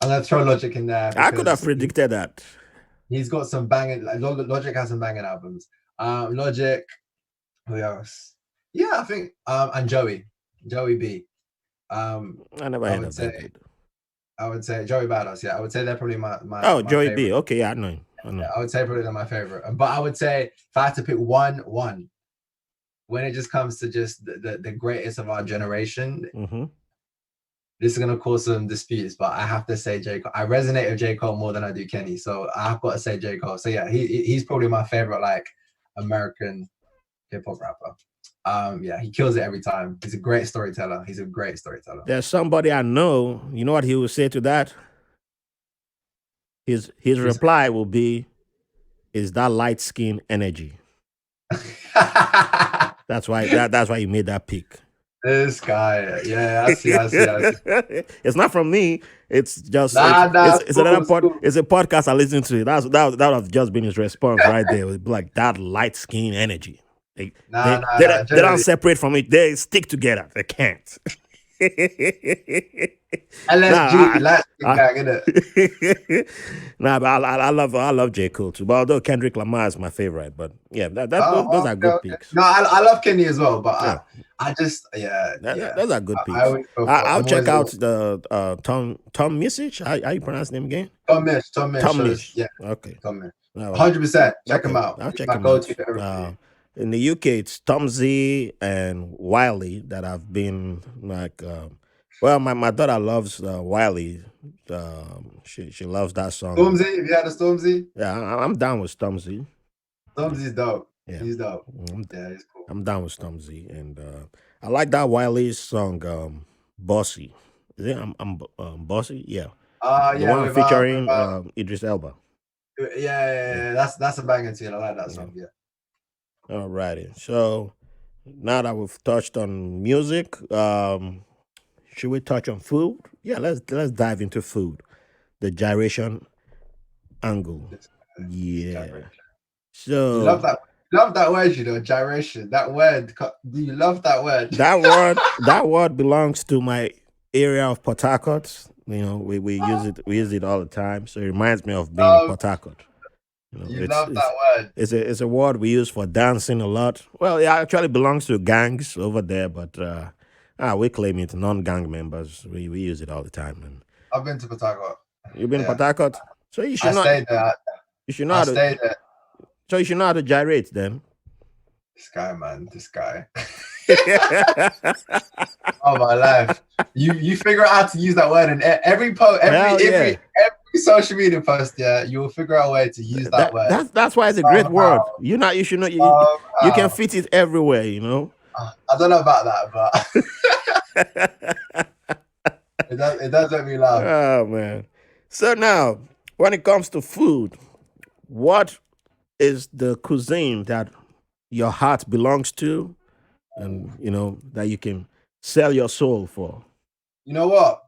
I'm gonna throw Logic in there I could have because predicted that. he's got some banging. Like, Logic has some banging albums. Logic. Who else? Yeah, I think and Joey B. I never I heard would of say that dude. Joey Badass. Yeah, I would say they're probably my my Oh, my Joey B. favorite. Okay, yeah, I know him. I know. Yeah, I would say probably they're my favorite. But I would say if I had to pick one, when it just comes to just the greatest of our generation, Mm-hmm. this is gonna cause some disputes, but I have to say J. Cole. I resonate with J. Cole more than I do Kenny, so I've got to say J. Cole. So yeah, he's probably my favorite like American hip hop rapper. Yeah, he kills it every time. He's a great storyteller. There's somebody I know. You know what he will say to that? His Who's reply will be, "Is that light skin energy?" That's why he made that pick. this guy? Yeah, I see. It's not from me. It's just Nah, it's school, another school. it's a podcast I listen to. That would have just been his response right there. It would be like that light skin energy. They, they, they, Nah. don't- they don't Generally, separate from it. They stick together. They can't. LSG, nah, last I, gang, innit? nah, but I love J Cole too. But although Kendrick Lamar is my favorite, but yeah, those are good Okay. picks. No, I love Kenny as well, but Yeah, I just yeah. those are good I picks. always go for. I'll I'm always check out the Tom Misich. How you pronounce his name again? Tom Mish. Tom So Mish. yeah, Okay. Tom Mish. All right. 100%. Check him Okay, out. I'll He's check my him out. go-to for everything. In the UK, it's Tom Z and Wiley that have been like Well, my daughter loves Wiley. She loves that song. Stormzy, if you had a Stormzy, Yeah, I'm down with Stormzy. Yeah, Stormzy's dope. yeah. He's dope. I'm, Yeah, he's cool. I'm down with Stormzy, and I like that Wiley song, "Bossy." Is it? I'm Bossy. Yeah, the Yeah, one with featuring Idris Elba. Yeah. yeah. That's a banger tune. I like that Yeah. song. Yeah. Alrighty. So now that we've touched on music, should we touch on food? Yeah, let's dive into food. The gyration angle. This Yeah. gyration. You love So that. Love that word, gyration. That word. Do you love that word? that word belongs to my area of Port Harcourt. We use it all the time. So it reminds me of being in love, Port Harcourt. you It's love it's that word. it's a word we use for dancing a lot. Well, it actually belongs to gangs over there, but we claim it non-gang members. We use it all the time. And I've been to Patago. you've been in Yeah, Port Harcourt, so I stayed there. you should know I how to stayed there. so you should know how to gyrate then. This guy, man. This guy. Oh my life. You figure out how to use that word in every post, Hell yeah. every social media post. Yeah, you will figure out a way to use that word. That's why it's a great word. You should know you can fit it everywhere. I don't know about that, but it does make me laugh. Oh man. So now, when it comes to food, what is the cuisine that your heart belongs to, and that you can sell your soul for? You know what?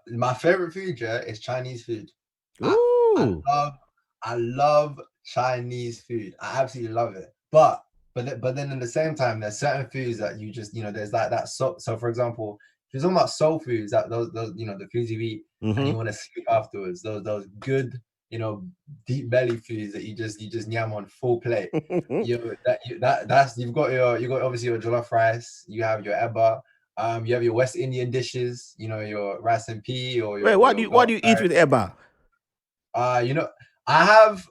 My favorite food, is Chinese food. Ooh. I love Chinese food. I absolutely love it. But then at the same time, there's certain foods that you just there's that so for example, if you're talking about soul foods, that those the foods you eat and you want to sleep afterwards, those good deep belly foods that you just yam on full plate. That's you've got obviously your jollof rice, you have your eba, you have your West Indian dishes, your rice and pea or your Wait, what do you eat with eba? I have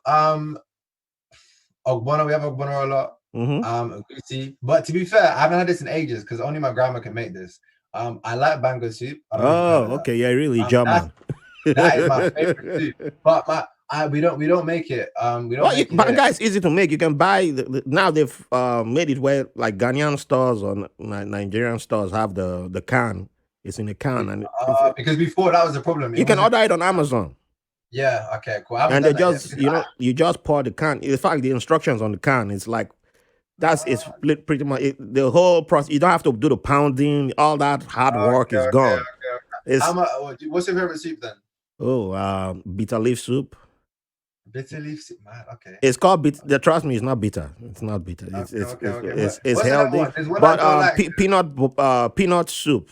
ogbono. We have ogbono a lot. Mm-hmm. Goosey. But to be fair, I haven't had this in ages because only my grandma can make this. I like bango soup. I don't know if you've heard of that. Okay, yeah, really, German. That is my favorite soup. But we don't make it. We don't make it. Banga is easy to make. You can buy now they've made it where like Ghanaian stores or Nigerian stores have the can. It's in a can, and because before that was the problem. You can order it on Amazon. Yeah. Okay. Cool. And they just you just pour the can. In fact, the instructions on the can is like it's pretty much the whole process. You don't have to do the pounding. All that hard work is gone. Okay. What's your favorite soup then? Oh, bitter leaf soup. Bitter leaf soup, man. Okay. It's called bitter. Trust me, it's not bitter. It's not bitter. It's healthy. But peanut soup.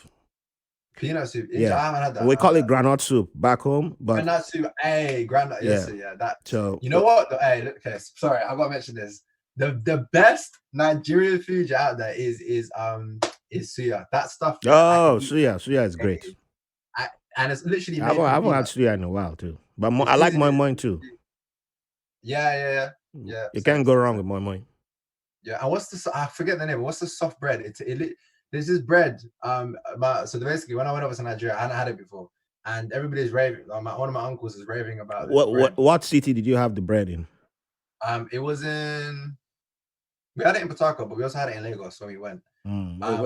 Peanut soup. Yeah, I haven't had that. We call it granite soup back home. But granite soup. Hey, granite. Yeah. Yes, yeah. That. So you know what? Hey, okay. Sorry, I got to mention this. The best Nigerian food out there is suya. That stuff. Suya is great. And it's literally. I haven't had suya in a while too, but I like moi moi too. Yeah. You can't go wrong with moi moi. Yeah, and I forget the name. What's the soft bread? There's this bread. So basically, when I went over to Nigeria, I hadn't had it before, and everybody's raving. One of my uncles is raving about this. What city did you have the bread in? It was in. We had it in Port Harcourt, but we also had it in Lagos when we went. But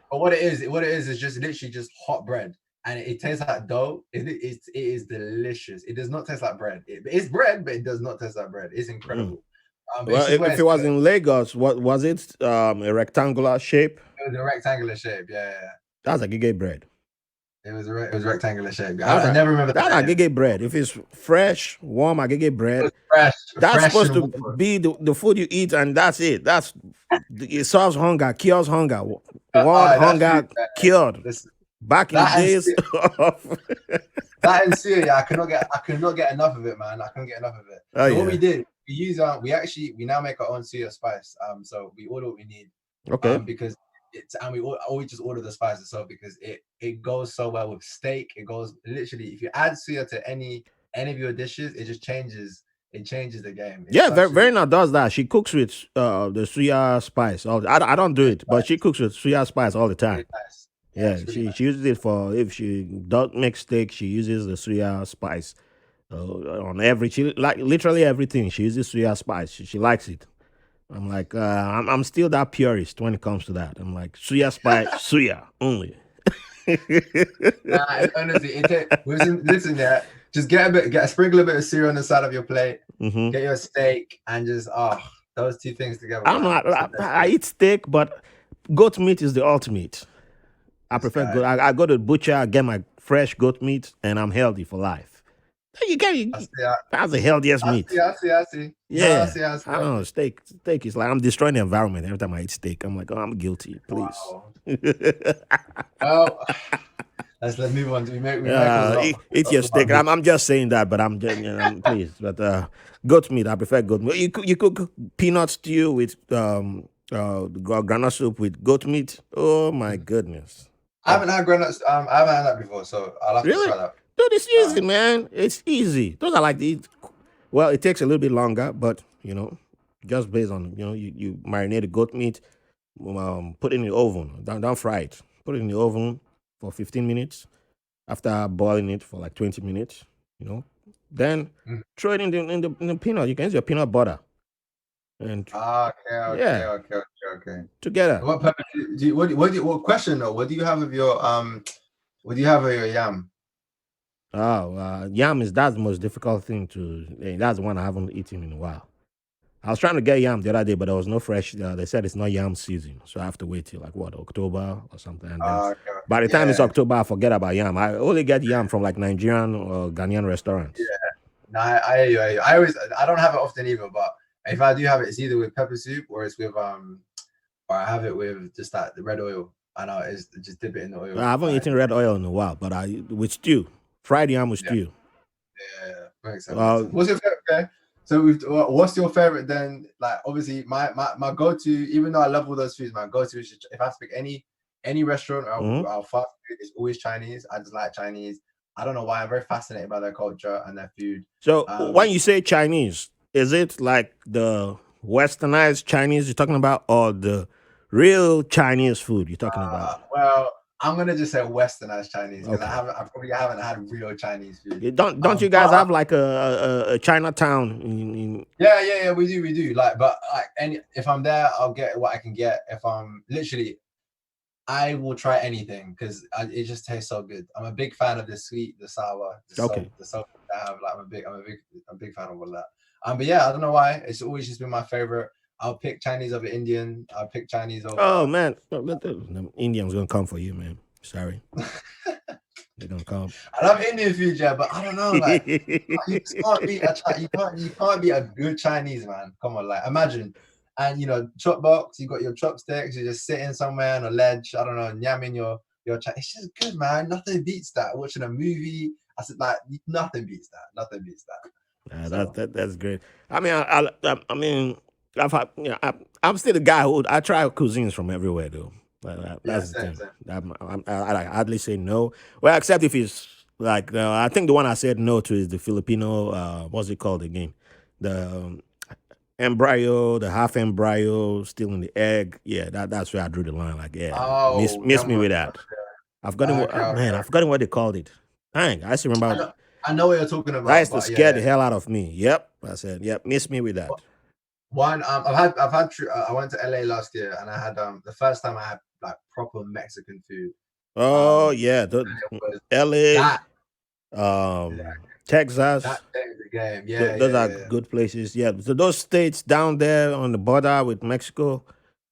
what it is just literally just hot bread, and it tastes like dough. It is delicious. It does not taste like bread. It's bread, but it does not taste like bread. It's incredible. If it was in Lagos, what was it? A rectangular shape? It was a rectangular shape. Yeah. That's a gige bread. It was rectangular shape. I never remember that. That's a gige bread. If it's fresh, warm, a gige bread. That's supposed to be the food you eat, and that's it. It solves hunger, cures hunger. Hunger cured. Back in the days. That and suya, I could not get enough of it, man. I couldn't get enough of it. What we did, we use we now make our own suya spice. So we order what we need. Okay. Because we always just order the spices because it goes so well with steak. It goes literally, if you add suya to any of your dishes, it just changes. It changes the game. Verena does that. She cooks with the suya spice. I don't do it, but she cooks with suya spice all the time. Nice. Yeah, Yeah, it's really she nice. uses it for if she don't make steak, she uses the suya spice on every she like literally everything. She uses suya spice. She likes it. I'm like, I'm still that purist when it comes to that. I'm like suya spice, suya only. Honestly, listen, yeah. Just sprinkle a bit of syrup on the side of your plate. Hmm. Get your steak and just those two things together, I'm man. not. It's the best I thing. eat steak, but goat meat is the ultimate. I This prefer guy, goat. I go to the butcher, I get my fresh goat meat, and I'm healthy for life. You get I you, see, I, that's the healthiest I see, meat. I see, I see. No, I Yeah, see, I see, I I don't know. see. Steak is like I'm destroying the environment every time I eat steak. I'm like, oh, I'm guilty. Please. Wow. Well, let's move on. We may cause a lot of Eat talk your steak. about meat. I'm just saying that, but I'm just, please. But goat meat, I prefer goat meat. You cook peanut stew with granite soup with goat meat. Oh my goodness. I haven't had granuts. I haven't had that before, so I'll have to Really? try that. Dude, it's easy, Uh, man. It's easy. Those are like the well, it takes a little bit longer, but just based on you marinate the goat meat, put it in the oven. Don't fry it. Put it in the oven for 15 minutes. After boiling it for like 20 minutes, you know, then mm. throw it in the peanut. You can use your peanut butter and Okay, okay, yeah, okay, okay, okay. together. What pepper do you, what question though? What do you have of your what do you have of your yam? Oh, yam is that's the most difficult thing to. That's the one I haven't eaten in a while. I was trying to get yam the other day, but there was no fresh. They said it's not yam season, so I have to wait till like what October or something. And then Okay, by the time it's yeah, October, I forget about yam. I only get yam from like Nigerian or Ghanaian restaurants. yeah. No, I hear you. I hear you. I don't have it often either, but if I do have it, it's either with pepper soup or it's with or I have it with just that the red oil. I know it's just dip it in the I oil. haven't Like eaten red oil in a while, but I with stew, fried yam with yeah, stew. yeah, makes sense. Makes Uh, sense. What's your favorite? Okay. So what's your favorite then? Like obviously my go to, even though I love all those foods, my go to is if I have to pick any restaurant mhm. or fast food, it's always Chinese. I just like Chinese. I don't know why. I'm very fascinated by their culture and their food. So Um, when you say Chinese, is it like the westernized Chinese you're talking about, or the real Chinese food you're talking about? well, I'm gonna just say Westernized Chinese because Okay. I probably haven't had real Chinese food. Don't you guys But have like a Chinatown in yeah, we do. Like, but like any if I'm there, I'll get what I can get. If I'm literally, I will try anything because it just tastes so good. I'm a big fan of the sweet, the sour, okay. the salt that I have. Like, I'm a big fan of all that. But yeah, I don't know why. It's always just been my favorite. I'll pick Chinese over Indian. I'll pick Chinese over. Oh man, the Indians gonna come for you, man. Sorry, they're gonna come. I love Indian food, yeah, but I don't know, like you just can't beat you can't beat a good Chinese man. Come on, like imagine, and chop box, you got your chopsticks, you're just sitting somewhere on a ledge. I don't know, yamming your it's just good, man. Nothing beats that. Watching a movie, I said like nothing beats that. Nothing beats that. So That's great. I mean, I mean, I've had, I'm still the guy who I try cuisines from everywhere though. yeah, That's the same, thing. same. I hardly say no. Well, except if it's like I think the one I said no to is the Filipino. What's it called again? The embryo, the half embryo, still in the egg. Yeah, that's where I drew the line. Like, yeah, Oh, miss me yum. with that. I've forgotten what. Okay, Oh, man, okay. I've forgotten what they called it. Dang, I still I remember. know, I know what you're talking That about, used to but yeah, scare yeah. the hell out of me. Yep. I said, yep, miss me with that. One, I went to LA last year and I had the first time I had like proper Mexican food. Oh, yeah. It was LA, that yeah, um, that Texas, changed the game. Yeah, those yeah, are yeah. good places. Yeah. So those states down there on the border with Mexico,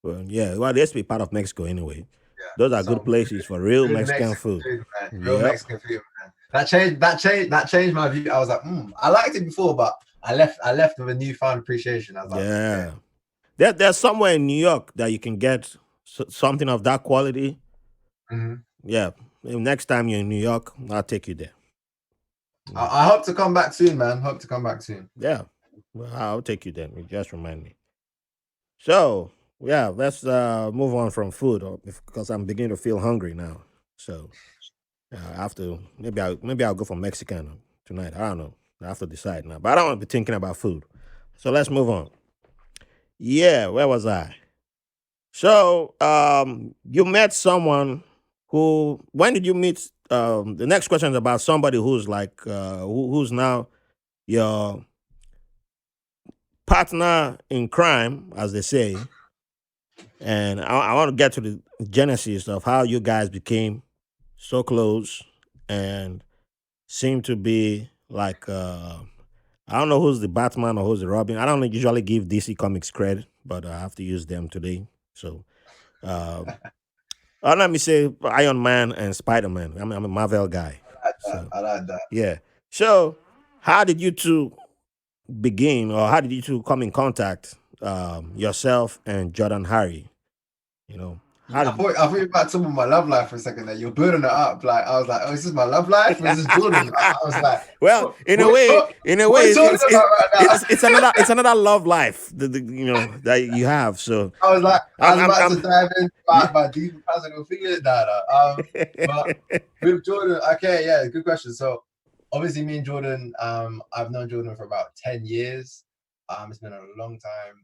well, yeah, well, they used to be part of Mexico anyway. Yeah. Those are good Some places for real good Mexican Mexican food. food, man. Real Yep. Mexican food, man. That changed my view. I was like, I liked it before, but I left with a newfound appreciation. I was like, okay. Yeah. There's somewhere in New York that you can get something of that quality. Mhm. Yeah. Next time you're in New York, I'll take you there. Yeah. I hope to come back soon, man. Hope to come back soon. Yeah. Well, I'll take you then. You just remind me. So, yeah, let's move on from food because I'm beginning to feel hungry now. So, I have to maybe I'll go for Mexican tonight. I don't know. I have to decide now. But I don't want to be thinking about food. So, let's move on. Yeah, where was I? So, you met someone who when did you meet? The next question is about somebody who's like who's now your partner in crime, as they say. And I want to get to the genesis of how you guys became so close and seem to be like I don't know who's the Batman or who's the Robin. I don't usually give DC Comics credit, but I have to use them today. So um, let me say Iron Man and Spider Man. I'm a Marvel guy. So I like that. yeah. So how did you two begin, or how did you two come in contact? Yourself and Jordan Harry. You know how did I thought you were about to talk about my love life for a second there. You're building it up. Like I was like, oh, is this my love life? Or is this Jordan? I was like, well, in a way, what are you talking about right now? it's another love life that you have. So I was I'm, about to I'm dive in yeah. my deep personal feelings, Dada. But with Jordan, okay, yeah, good question. So obviously, me and Jordan, I've known Jordan for about 10 years. It's been a long time.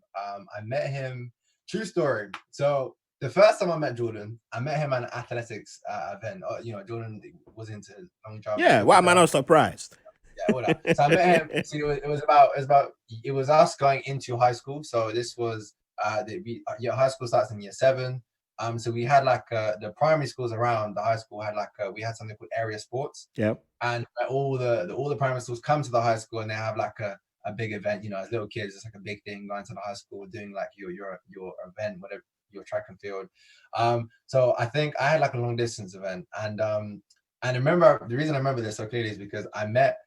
I met him. True story. So the first time I met Jordan, I met him at an athletics event. Jordan was into long jump, Yeah, why triple am I jump, not surprised? yeah, all that. So I met him. So it was us going into high school. So this was your high school starts in year 7. So we had like the primary schools around the high school had like we had something called area sports, Yeah. and all the primary schools come to the high school and they have like a big event. As little kids, it's like a big thing going to the high school doing like your event, whatever, your track and field. So I think I had like a long distance event, and remember the reason I remember this so clearly is because I met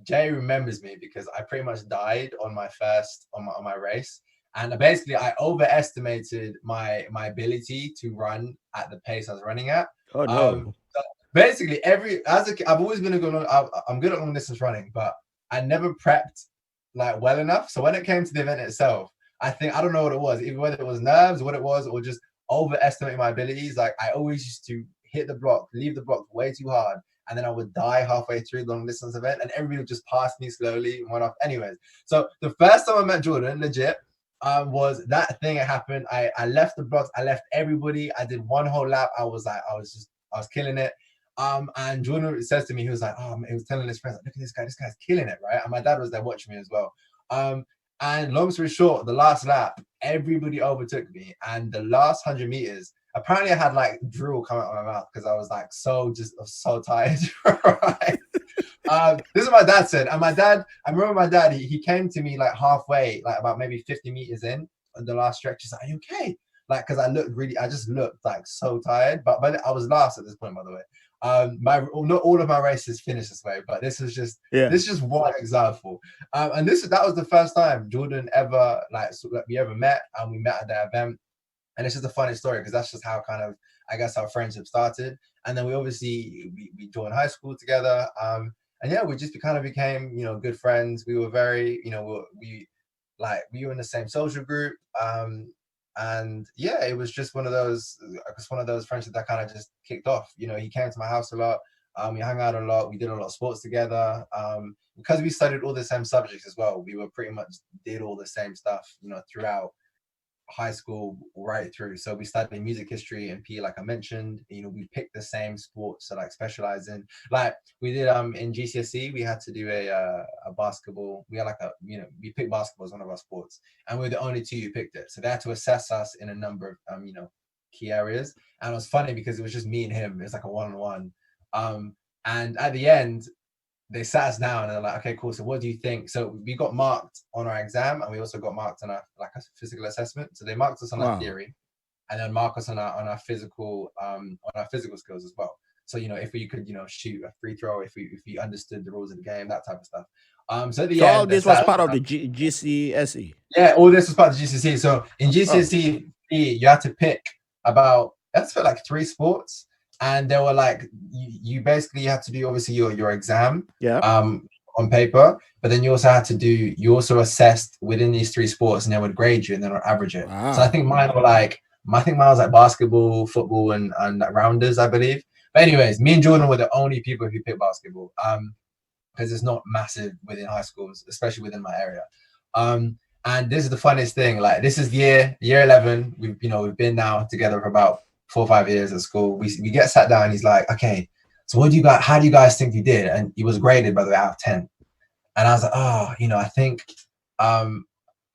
Jay remembers me because I pretty much died on my first on my race, and basically I overestimated my ability to run at the pace I was running at. Oh Um, no. so basically, I've always been a good. I'm good at long distance running, but I never prepped like well enough. So when it came to the event itself, I don't know what it was, either whether it was nerves, what it was, or just overestimating my abilities. Like I always used to leave the block way too hard, and then I would die halfway through the long distance event, and everybody would just pass me slowly and went off. Anyways, so the first time I met Jordan, legit, was that thing that happened. I left the blocks, I left everybody. I did one whole lap. I was killing it. And Jordan says to me, he was like, oh, man, he was telling his friends, like, look at this guy's killing it, right? And my dad was there watching me as well. And long story short, the last lap, everybody overtook me, and the last 100 meters, apparently I had like drool coming out of my mouth because I was like so tired. Right? This is what my dad said. And I remember my dad, he came to me like halfway, like about maybe 50 meters in the last stretch. He's like, are you okay? Like, because I just looked like so tired. But I was last at this point, by the way. Not all of my races finished this way, but this is just one example. And that was the first time Jordan ever we ever met, and we met at that event. And it's just a funny story because that's just how kind of, I guess, our friendship started. And then we obviously we joined high school together. And yeah, we just kind of became, good friends. We were very, we were in the same social group. And yeah, it was just one of those friendships that kind of just kicked off. He came to my house a lot. We hung out a lot. We did a lot of sports together. Because we studied all the same subjects as well. We were pretty much did all the same stuff, throughout high school right through. So we studied music history and PE, like I mentioned. We picked the same sports to like specialize in. Like we did in GCSE, we had to do a basketball. We had like we picked basketball as one of our sports, and we were the only two who picked it. So they had to assess us in a number of key areas. And it was funny because it was just me and him. It was like a one-on-one. And at the end, they sat us down and they're like, okay, cool. So what do you think? So we got marked on our exam, and we also got marked on a physical assessment. So they marked us on our theory, and then mark us on our physical skills as well. So if we could shoot a free throw, if we understood the rules of the game, that type of stuff. So at the end, all this was part of the GCSE. Yeah, all this was part of the GCSE. So in GCSE, you had to pick that's for like 3 sports. And they were like, you basically had to do obviously your exam, on paper, but then you also assessed within these 3 sports, and they would grade you and then would average it. Wow. So I think mine was like basketball, football, and rounders, I believe. But anyways, me and Jordan were the only people who picked basketball, because it's not massive within high schools, especially within my area. And this is the funniest thing. Like, this is year 11. We've been now together for about 4 or 5 years at school. We get sat down. He's like, okay, so what do you guys? How do you guys think you did? And he was graded, by the way, out of 10. And I was like, oh, I think,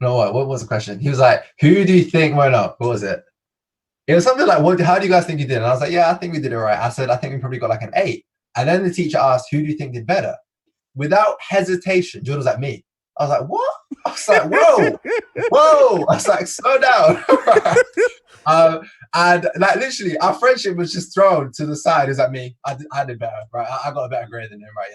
no, what was the question? He was like, who do you think went up? What was it? It was something like, how do you guys think you did? And I was like, yeah, I think we did it right. I said, I think we probably got like an 8. And then the teacher asked, who do you think did better? Without hesitation, Jordan was like, me. I was like, what? I was like, whoa. I was like, slow down. And like literally, our friendship was just thrown to the side. It's like me. I did better, right? I got a better grade than him, right?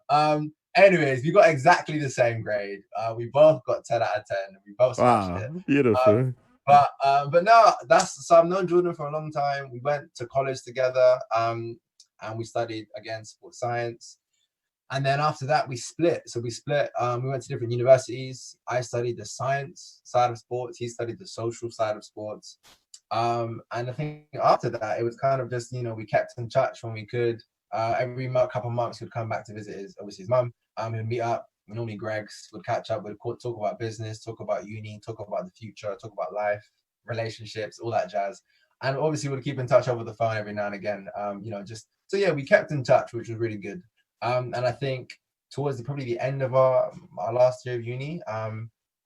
Yeah. Anyways, we got exactly the same grade. We both got 10 out of 10. We both smashed it. Beautiful. But no, so I've known Jordan for a long time. We went to college together, and we studied again sports science. And then after that, we split. So we split. We went to different universities. I studied the science side of sports. He studied the social side of sports. And I think after that, it was kind of just, we kept in touch when we could. Every couple of months, we'd come back to visit his mum. We'd meet up. Normally, Greg's would catch up. We'd talk about business, talk about uni, talk about the future, talk about life, relationships, all that jazz. And obviously, we'd keep in touch over the phone every now and again. We kept in touch, which was really good. And I think towards probably the end of our last year of uni,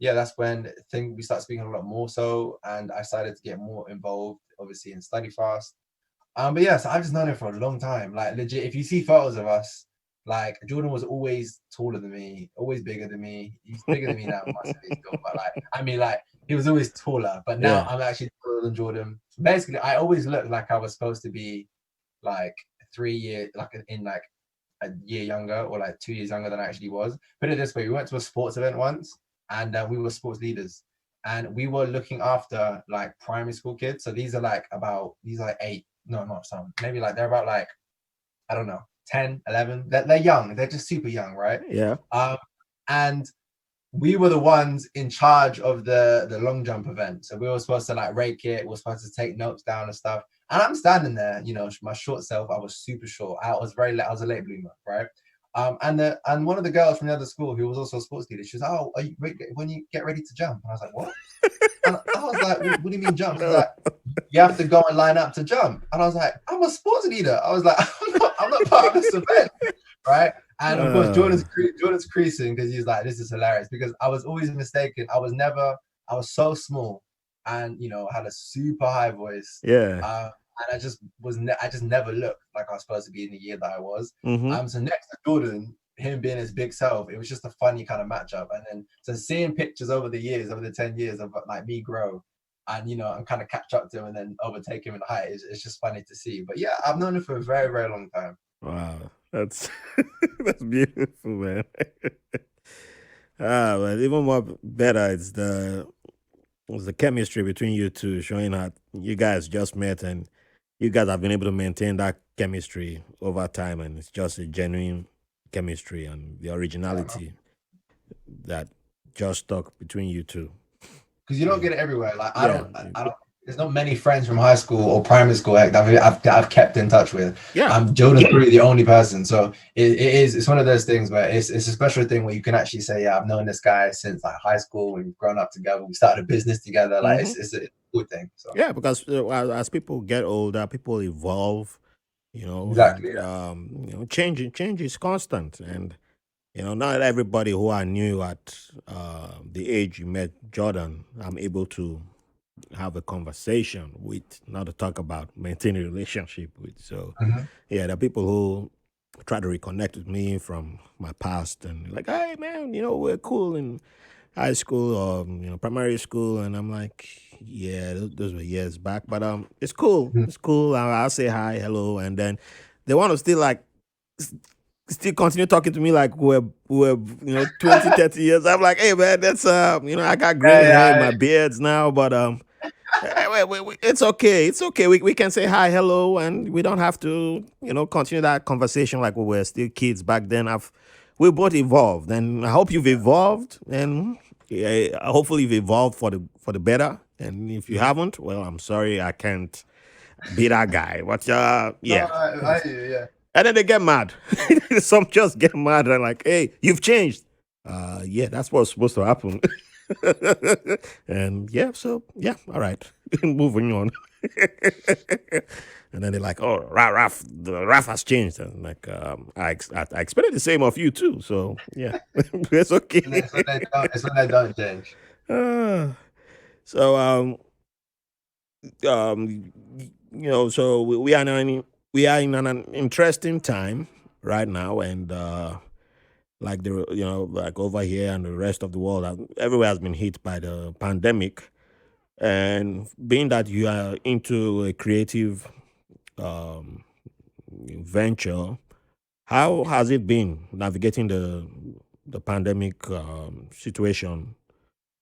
that's when we started speaking a lot more so, and I started to get more involved, obviously, in study fast. So I've just known him for a long time. Like legit, if you see photos of us, like Jordan was always taller than me, always bigger than me. He's bigger than me now, massively still, but he was always taller. But now I'm actually taller than Jordan. Basically, I always looked like I was supposed to be like 3 years, like in like a year younger or like 2 years younger than I actually was. Put it this way, we went to a sports event once, and we were sports leaders, and we were looking after like primary school kids. So these are like 8. No, not some. Maybe like they're about like, I don't know, 10, 11. They're young. They're just super young, right? Yeah. And we were the ones in charge of the long jump event. So we were supposed to like rake it. We were supposed to take notes down and stuff. And I'm standing there, my short self. I was super short. I was a late bloomer, right? And one of the girls from the other school who was also a sports leader, she was like, oh, when you get ready to jump? And I was like, what? And I was like, what do you mean jump? She's like, you have to go and line up to jump. And I was like, I'm a sports leader. I was like, I'm not part of this event, right? And of course, Jordan's creasing because he's like, this is hilarious, because I was always mistaken. I was so small and, had a super high voice. Yeah. And I just never looked like I was supposed to be in the year that I was. Mm-hmm. So next to Jordan, him being his big self, it was just a funny kind of matchup. And then so seeing pictures over the 10 years of like me grow and, and kind of catch up to him and then overtake him in height, it's just funny to see. But yeah, I've known him for a very, very long time. Wow. That's that's beautiful, man. But even more better, it's the chemistry between you two, showing that you guys just met and you guys have been able to maintain that chemistry over time, and it's just a genuine chemistry and the originality that just stuck between you two. Because you don't get it everywhere. Like I don't. There's not many friends from high school or primary school that I've kept in touch with. Yeah. Jordan's probably the only person. So it's one of those things where it's a special thing where you can actually say, yeah, I've known this guy since like high school. We've grown up together. We started a business together. Like it's a good thing. So Yeah, because as people get older, people evolve. exactly. Change is constant, and not everybody who I knew at the age you met Jordan, I'm able to have a conversation with, not to talk about maintain a relationship with. So Mhm. yeah, there are people who try to reconnect with me from my past and like, hey man, we're cool in high school or primary school, and I'm like, yeah, those were years back, but it's cool, Mhm. it's cool. I'll say hi, hello, and then they want to still like still continue talking to me like we're 20, 30 years. I'm like, hey man, that's I got green hair in my beards now, but it's okay. It's okay. We can say hi, hello, and we don't have to, continue that conversation like we were still kids back then. We both evolved, and I hope you've evolved, and yeah, hopefully you've evolved for the better. And if you haven't, well, I'm sorry, I can't be that guy. But yeah. No, I yeah. And then they get mad. Some just get mad and like, hey, you've changed. Yeah, that's what's supposed to happen. And yeah, so yeah, all right, moving on. And then they're like, "Oh, Raf, the Raf has changed." And like, I expected the same of you too. So yeah, it's And it's when okay. they don't. It's when they don't change. Uh, so um, so we are in an interesting time right now, and like like over here and the rest of the world, everywhere has been hit by the pandemic. And being that you are into a creative um, venture, how has it been navigating the pandemic situation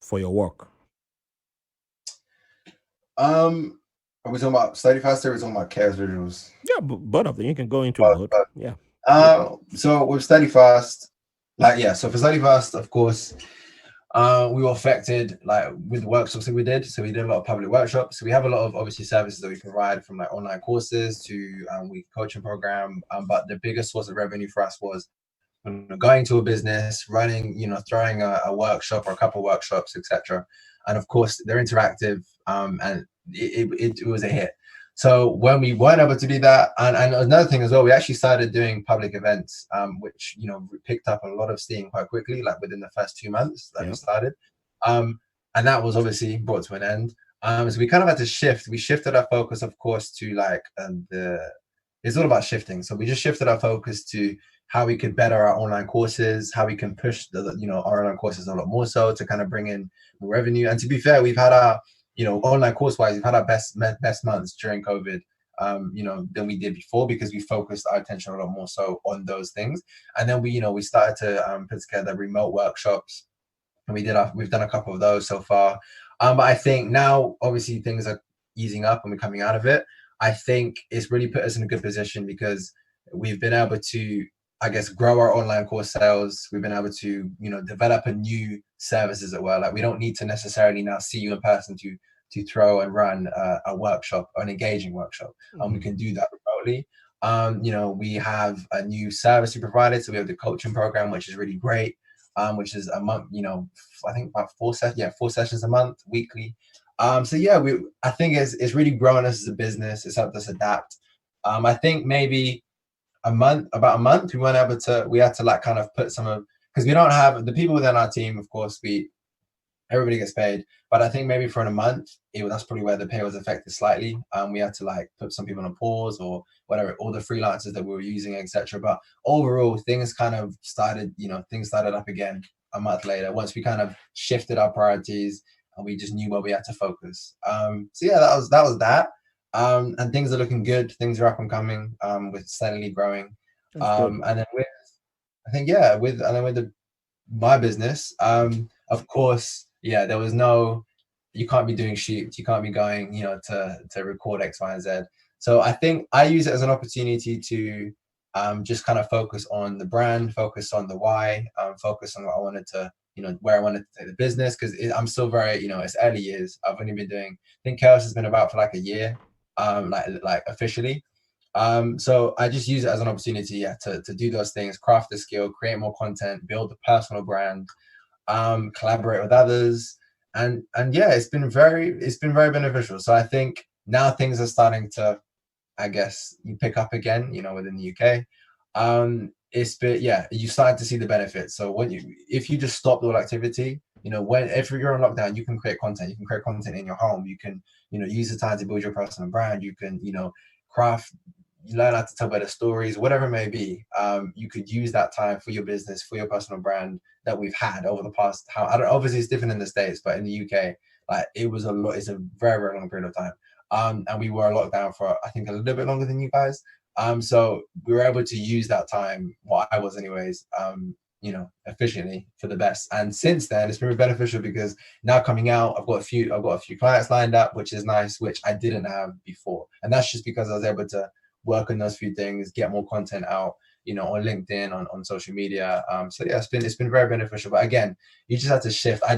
for your work? Are we talking about study faster? Or are we talking about chaos visuals? Yeah, both of them. You can go into But, both. but Yeah. so with study fast, like yeah. So for study fast, of course, we were affected like with the workshops that we did. So we did a lot of public workshops. So we have a lot of obviously services that we provide from like online courses to week coaching program. But the biggest source of revenue for us was going to a business, running, throwing a workshop or a couple of workshops, etc. And of course, they're interactive, and it was a hit. So when we weren't able to do that, and another thing as well, we actually started doing public events, which we picked up a lot of steam quite quickly, like within the first 2 months that we Yeah. started, um, and that was obviously brought to an end. So we kind of had to shift. We shifted our focus, of course, to like the. It's all about shifting. So we just shifted our focus to how we could better our online courses, how we can push our online courses a lot more so to kind of bring in more revenue. And to be fair, we've had our online course wise, we've had our best months during COVID, than we did before because we focused our attention a lot more so on those things. And then we started to put together remote workshops, and we've done a couple of those so far. But I think now obviously things are easing up and we're coming out of it. I think it's really put us in a good position because we've been able to, I guess, grow our online course sales. We've been able to, develop a new service, as it were. Like we don't need to necessarily now see you in person to throw and run a workshop, an engaging workshop. We Hmm. can do that remotely. We have a new service we provided. So we have the coaching program, which is really great, which is a month, I think about 4 sessions a month, weekly. So yeah, I think it's really grown us as a business. It's helped us adapt. I think maybe about a month, we had to like kind of put some of, because we don't have the people within our team, of course, everybody gets paid, but I think maybe for a month, that's probably where the pay was affected slightly. We had to like put some people on pause or whatever, all the freelancers that we were using, etc. But overall, things started up again a month later once we kind of shifted our priorities and we just knew where we had to focus. So yeah, that was that. And things are looking good. Things are up and coming. With steadily growing. That's good. And then I think yeah, with my business, of course, yeah, there was no, you can't be doing shoots, you can't be going, to record X, Y, and Z. So I think I use it as an opportunity to just kind of focus on the brand, focus on the why, focus on what I wanted to, where I wanted to take the business, because I'm still very, it's early years. I've only been doing, I think Chaos has been about for like a year, like officially. So I just use it as an opportunity, yeah, to do those things, craft the skill, create more content, build a personal brand, collaborate with others, and yeah, it's been very beneficial. So I think now things are starting to, I guess, you pick up again, within the UK. It's been, yeah, you started to see the benefits. So if you just stop all activity, if you're on lockdown, you can create content. You can create content in your home. You can, use the time to build your personal brand. You can, craft, you learn how to tell better stories, whatever it may be. You could use that time for your business, for your personal brand that we've had over the past. How I don't obviously it's different in the States, but in the UK, like it was a lot. It's a very very long period of time. And we were locked down for I think a little bit longer than you guys. So we were able to use that time, what I was anyways, efficiently for the best. And since then, it's been really beneficial because now coming out, I've got a few clients lined up, which is nice, which I didn't have before, and that's just because I was able to work on those few things, get more content out, on LinkedIn, on social media. So yeah, it's been very beneficial. But again, you just have to shift. I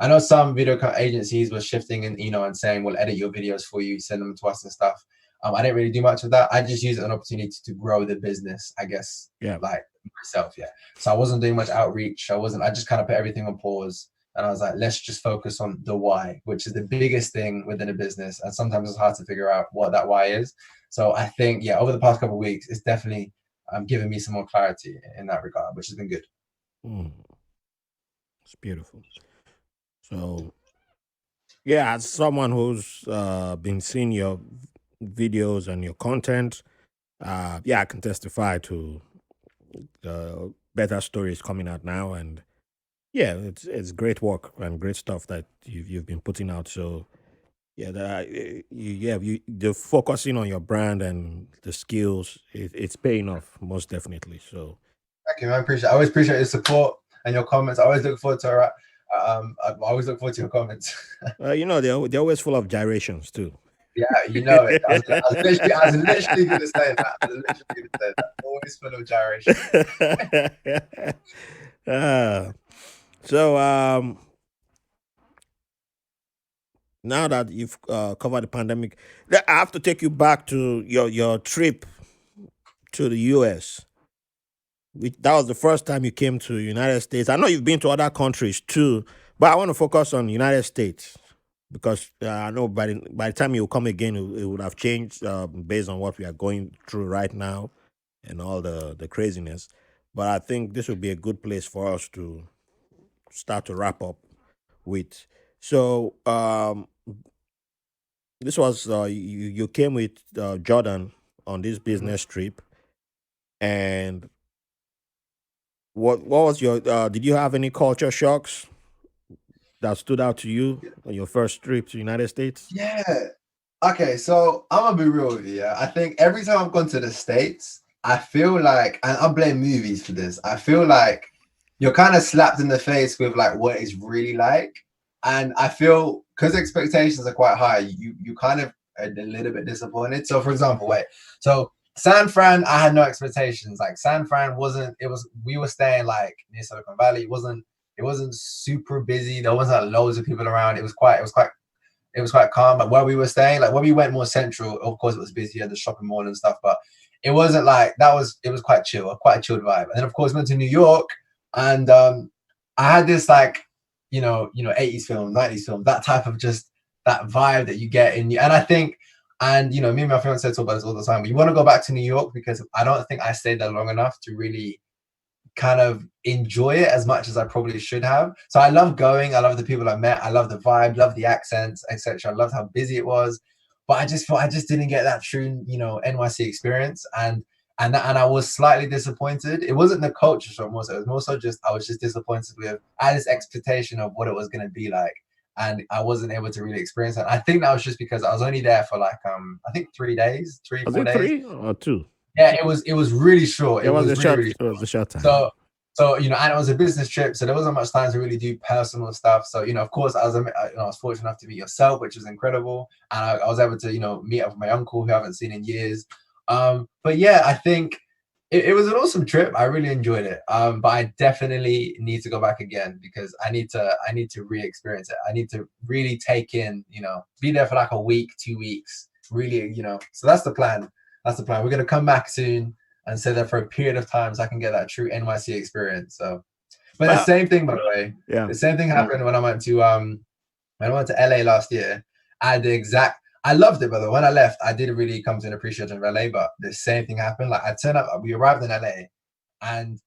know some video agencies were shifting and and saying we'll edit your videos for you, send them to us and stuff. I didn't really do much of that. I just used it as an opportunity to grow the business, I guess, Yeah. like myself. Yeah. So I wasn't doing much outreach. I just kind of put everything on pause. And I was like, let's just focus on the why, which is the biggest thing within a business. And sometimes it's hard to figure out what that why is. So I think, yeah, over the past couple of weeks, it's definitely given me some more clarity in that regard, which has been good. Mm, it's beautiful. So yeah, as someone who's been seeing your videos and your content, yeah, I can testify to better stories coming out now, and yeah, it's great work and great stuff that you've been putting out. So yeah, the focusing on your brand and the skills, it's paying off most definitely. So Thank you, man. I always appreciate your support and your comments. I always look forward to I always look forward to your comments. they're always full of gyrations too. Yeah, you know it. I was literally gonna say that. I was literally gonna say that. Always full of gyration. uh, so now that you've covered the pandemic, I have to take you back to your trip to the U.S. That was the first time you came to United States. I know you've been to other countries too, but I want to focus on United States because I know by the time you come again, it would have changed based on what we are going through right now and all the craziness. But I think this would be a good place for us to start to wrap up with. So this was you came with Jordan on this Mhm. business trip, and what was your did you have any culture shocks that stood out to you on your first trip to United States? Yeah. Okay, so I'm gonna be real with you. Yeah? I think every time I've gone to the States, I feel like, and I blame movies for this. I feel like you're kind of slapped in the face with like what it's really like, and I feel because expectations are quite high, you kind of are a little bit disappointed. So, for example, so San Fran, I had no expectations. Like San Fran wasn't. It was we were staying like near Silicon Valley. It wasn't super busy. There wasn't loads of people around. It was quite calm. But where we were staying, like when we went more central, of course it was busy at the shopping mall and stuff, but it wasn't like that was it was quite chill, quite a chilled vibe. And then of course went to New York and I had this like, 80s film, 90s film, that type of just that vibe that you get in and I think and me and my fiance talk about this all the time. We want to go back to New York because I don't think I stayed there long enough to really kind of enjoy it as much as I probably should have. So I love going. I love the people I met. I love the vibe, love the accents, etc. I loved how busy it was, but I just thought I just didn't get that true, NYC experience, and I was slightly disappointed. It wasn't the culture shock more so. It was more so just I was just disappointed with. I had this expectation of what it was going to be like, and I wasn't able to really experience that. I think that was just because I was only there for like I think 3 days, three Was four it days. three or two? Yeah, it was really short. It It was was a really short. really It was a short time. so, and it was a business trip, so there wasn't much time to really do personal stuff. So, of course, I was fortunate enough to meet yourself, which was incredible, and I was able to, meet up with my uncle who I haven't seen in years. But yeah, I think it was an awesome trip. I really enjoyed it. But I definitely need to go back again because I need to re-experience it. I need to really take in, be there for like a week, 2 weeks, really, So that's the plan. That's the plan. We're gonna come back soon and stay there for a period of time so I can get that true NYC experience. So, but the Well, same thing, by the way, yeah. the same thing happened when I went to LA last year. I loved it, by the way. When I left, I didn't really come to an appreciation of LA, but the same thing happened. Like I turned up, we arrived in LA, and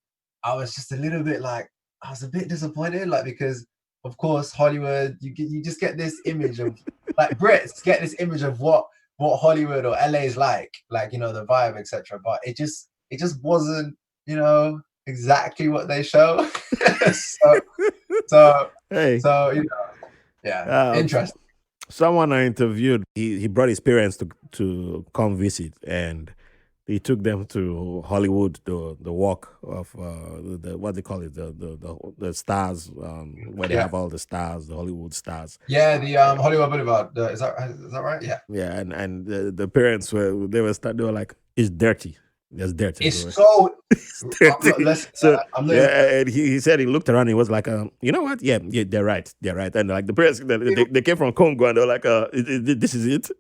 I was just a little bit like I was a bit disappointed, like because of course Hollywood, you just get this image of like Brits get this image of what Hollywood or LA is like the vibe, etc. But it just wasn't exactly what they show. so so Hey, so yeah, uh, interesting. someone I interviewed, he brought his parents to come visit, and he took them to Hollywood, the walk of the what they call it, the stars, where they Yeah, have all the stars, the Hollywood stars. yeah. The Hollywood Boulevard. Is that right? Yeah. Yeah, and the parents they were like, it's dirty. It's dirty It's everywhere. so. It's dirty. Listen, So I'm not even. yeah, and he said he looked around. He was like, you know what? Yeah, yeah, they're right. They're right. And like the parents, they came from Congo, and they're like, this is it.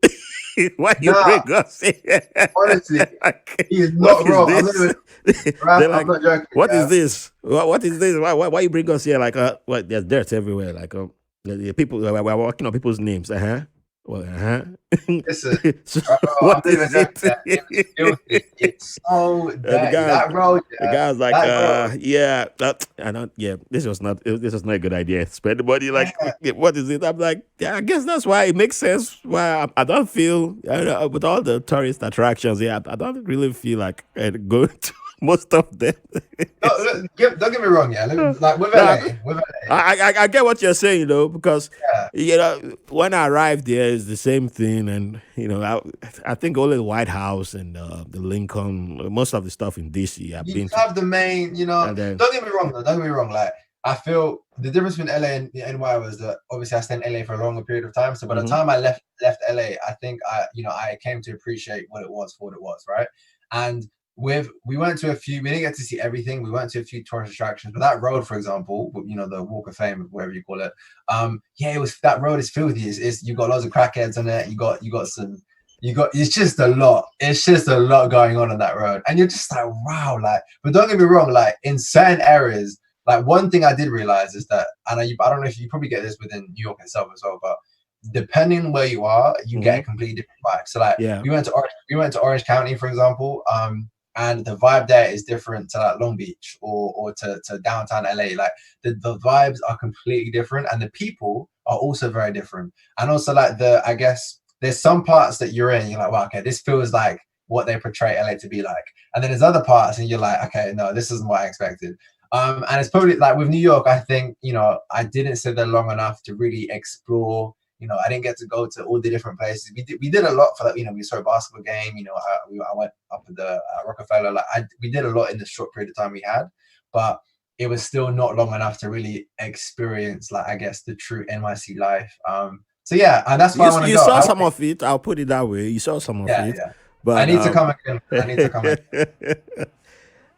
Why you Nah, bring us here? honestly, Like, he is what not is wrong. I'm not this? even, Raf, They're I'm like, not joking, what is yeah. this? What is this? Why you bring us here? Like, what? There's dirt everywhere. Like, the people we're working on people's names. Well, Listen, So bro, I'm what not even is joking, it? yeah. It was filthy. It's so The dirty. guy, That road, the yeah. guy was like, That road, yeah, I don't, yeah, this was not a good idea. Spend the money, like, yeah. yeah, what is it? I'm like, yeah, I guess that's why it makes sense. Why I don't feel, I don't know, with all the tourist attractions, yeah, I don't really feel like going to most of them. Don't, don't get me wrong, yeah. Like with No, LA, with LA, I get what you're saying, though, because yeah. when I arrived there, it's the same thing, and I think only the White House and the Lincoln, most of the stuff in DC, I've You been to, have the main, and then don't get me wrong though, don't get me wrong. Like, I feel the difference between LA and NY was that obviously I stayed in LA for a longer period of time. So by the hmm time I left LA, I think I came to appreciate what it was for what it was, right? And we went to a few, we didn't get to see everything. We went to a few tourist attractions, but that road, for example, the Walk of Fame, whatever you call it, yeah, it was that road is filthy. It's you got loads of crackheads on it. You got some it's just a lot. It's just a lot going on that road. And you're just like, wow, like, but don't get me wrong, like in certain areas, like one thing I did realize is that, and I don't know if you probably get this within New York itself as well, but depending on where you are, you get a hmm completely different vibe. So like yeah, we went to Orange County, for example, and the vibe there is different to like Long Beach or to downtown LA. Like the vibes are completely different, and the people are also very different. And also like I guess there's some parts that you're in, you're like, wow, okay, this feels like what they portray LA to be like. And then there's other parts and you're like, okay, no, this isn't what I expected. And it's probably like with New York, I think, I didn't sit there long enough to really explore. I didn't get to go to all the different places. We did a lot for that. We saw a basketball game. I went up at the Rockefeller. Like we did a lot in the short period of time we had, but it was still not long enough to really experience, like, I guess, the true NYC life. So yeah, and that's why I want to you go. saw some of it. I'll put it that way. You saw some of Yeah, it, yeah. I but need to come again. I need to come again.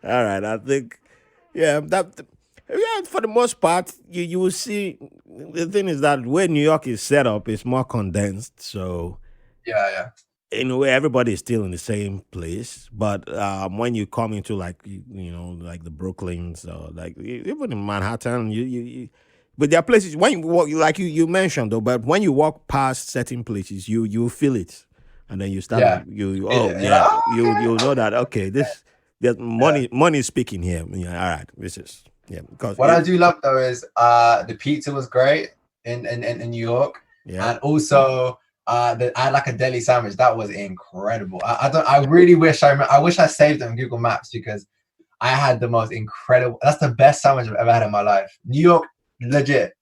all right, I think, yeah, yeah, for the most part, you will see. The thing is that where New York is set up is more condensed, so Yeah, yeah, in a way everybody is still in the same place. But when you come into, like, like the Brooklyns, or like even in Manhattan, but there are places when you walk, like you mentioned, though, but when you walk past certain places, you feel it, and then you start, yeah. oh You're like, yeah, oh, you okay. know that, okay, this, there's Yeah. money is speaking here. Yeah, all right, this is, yeah, because What I do love though is the pizza was great in New York, yeah. and also I had like a deli sandwich that was incredible. I don't. I really wish I wish I saved it on Google Maps because I had the most incredible. That's the best sandwich I've ever had in my life. New York, legit.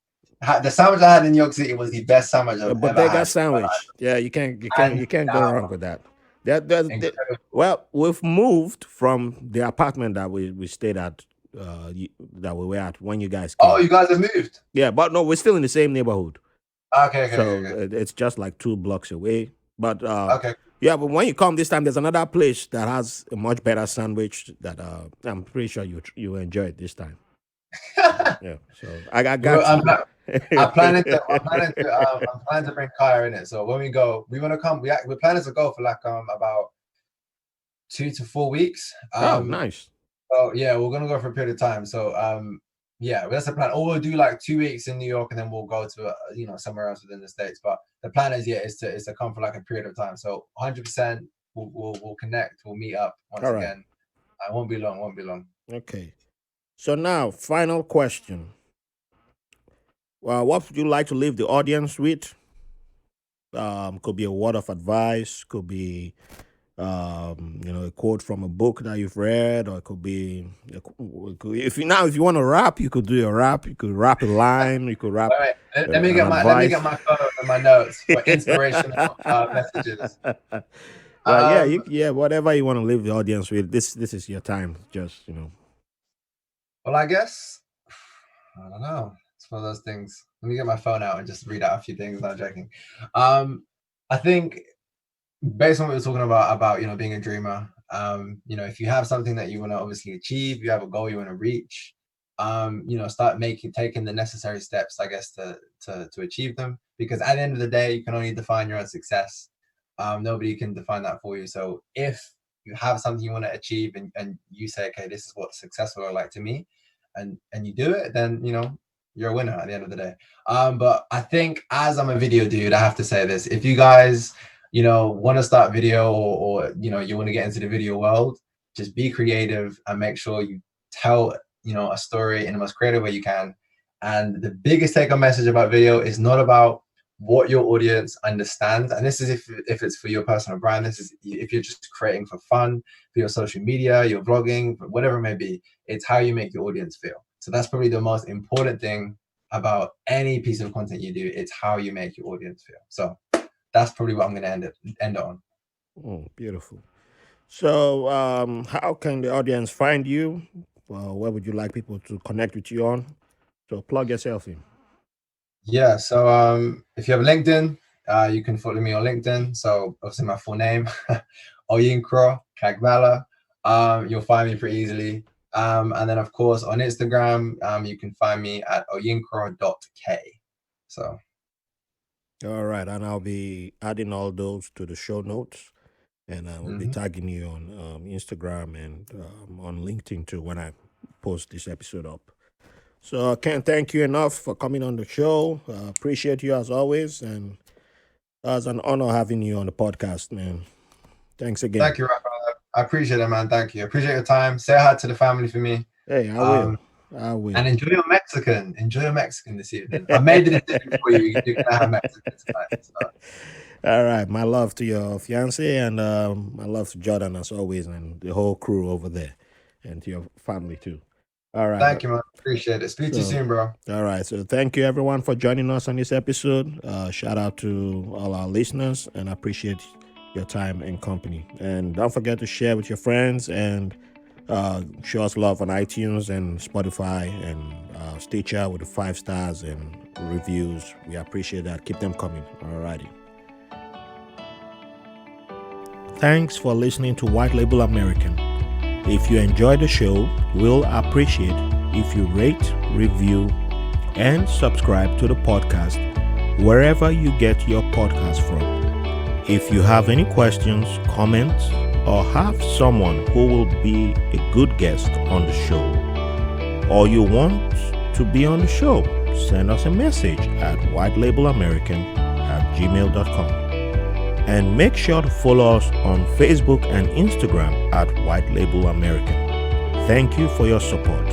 The sandwich I had in New York City was the best sandwich A I've ever bodega had. sandwich. Yeah, Hands you can't go down, wrong with that. incredible. Well, we've moved from the apartment that we stayed at, that we were at when you guys Oh, came. you guys have moved. Yeah, but no, we're still in the same neighborhood. Okay, okay, okay, So okay. it's just like 2 blocks away. But Okay. yeah, but when you come this time, there's another place that has a much better sandwich that I'm pretty sure you enjoy it this time. Yeah, so I Well, got you. I'm planning to bring Kaya in it. So when we go, we want to come. We're planning to go for like about 2 to 4 weeks. Oh, nice. So yeah, we're gonna go for a period of time. So yeah, that's the plan. Or we'll do like 2 weeks in New York, and then we'll go to somewhere else within the States. But the plan is, yeah, is to come for like a period of time. So 100%, we'll connect. We'll meet up once All right. again. It won't be long. Won't be long. Okay. So now, final question. What would you like to leave the audience with? Could be a word of advice, could be a quote from a book that you've read, or it could be, if you want to rap, you could do a rap. You could rap a line. You could rap All right, let me an get advice. my phone and my notes for inspirational messages. Well, yeah, Um, whatever you want to leave the audience with. This is your time. Just well, I guess I don't know. It's one of those things. Let me get my phone out and just read out a few things. Not joking. Um, I think based on what we are talking about being a dreamer. If you have something that you want to obviously achieve, you have a goal you want to reach. Start taking the necessary steps, I guess, to achieve them. Because at the end of the day, you can only define your own success. Nobody can define that for you. So if you have something you want to achieve and you say, okay, this is what successful look like to me, and you do it, then you're a winner at the end of the day. But I think, as I'm a video dude, I have to say this: if you guys want to start video, or you want to get into the video world, just be creative and make sure you tell a story in the most creative way you can. And the biggest take-home message about video is not about what your audience understands, and this is if it's for your personal brand. This is if you're just creating for fun, for your social media, your vlogging, whatever it may be. It's how you make your audience feel. So that's probably the most important thing about any piece of content you do. It's how you make your audience feel. So that's probably what I'm going to end it on. Beautiful. So, how can the audience find you? Well, where would you like people to connect with you on? So, plug yourself in. Yeah, so if you have LinkedIn, you can follow me on LinkedIn. So obviously my full name, Oyinkro Kagbala. You'll find me pretty easily. And then of course on Instagram, you can find me at oyinkro.k. So All right, and I'll be adding all those to the show notes, and I will be tagging you on Instagram and on LinkedIn too when I post this episode up. So I can't thank you enough for coming on the show. Appreciate you as always, and it's an honor having you on the podcast, man. Thanks again. Thank you, Rafa. I appreciate it, man. Thank you. Appreciate your time. Say hi to the family for me. Hey, I will. And enjoy your Mexican. Enjoy your Mexican this evening. I made the decision for you. You're gonna have Mexican tonight. So. All right. My love to your fiance, and my love to Jordan as always, and the whole crew over there, and to your family too. All right. Thank you, man. Appreciate it. Speak to you soon, bro. All right. So thank you, everyone, for joining us on this episode. Shout out to all our listeners, and I appreciate your time and company. And don't forget to share with your friends, and show us love on iTunes and Spotify and Stitcher with the 5 stars and reviews. We appreciate that. Keep them coming. All righty. Thanks for listening to White Label American. If you enjoyed the show, we'll appreciate if you rate, review, and subscribe to the podcast wherever you get your podcast from. If you have any questions, comments, or have someone who will be a good guest on the show, or you want to be on the show, send us a message at whitelabelamerican@gmail.com. And make sure to follow us on Facebook and Instagram at White Label American. Thank you for your support.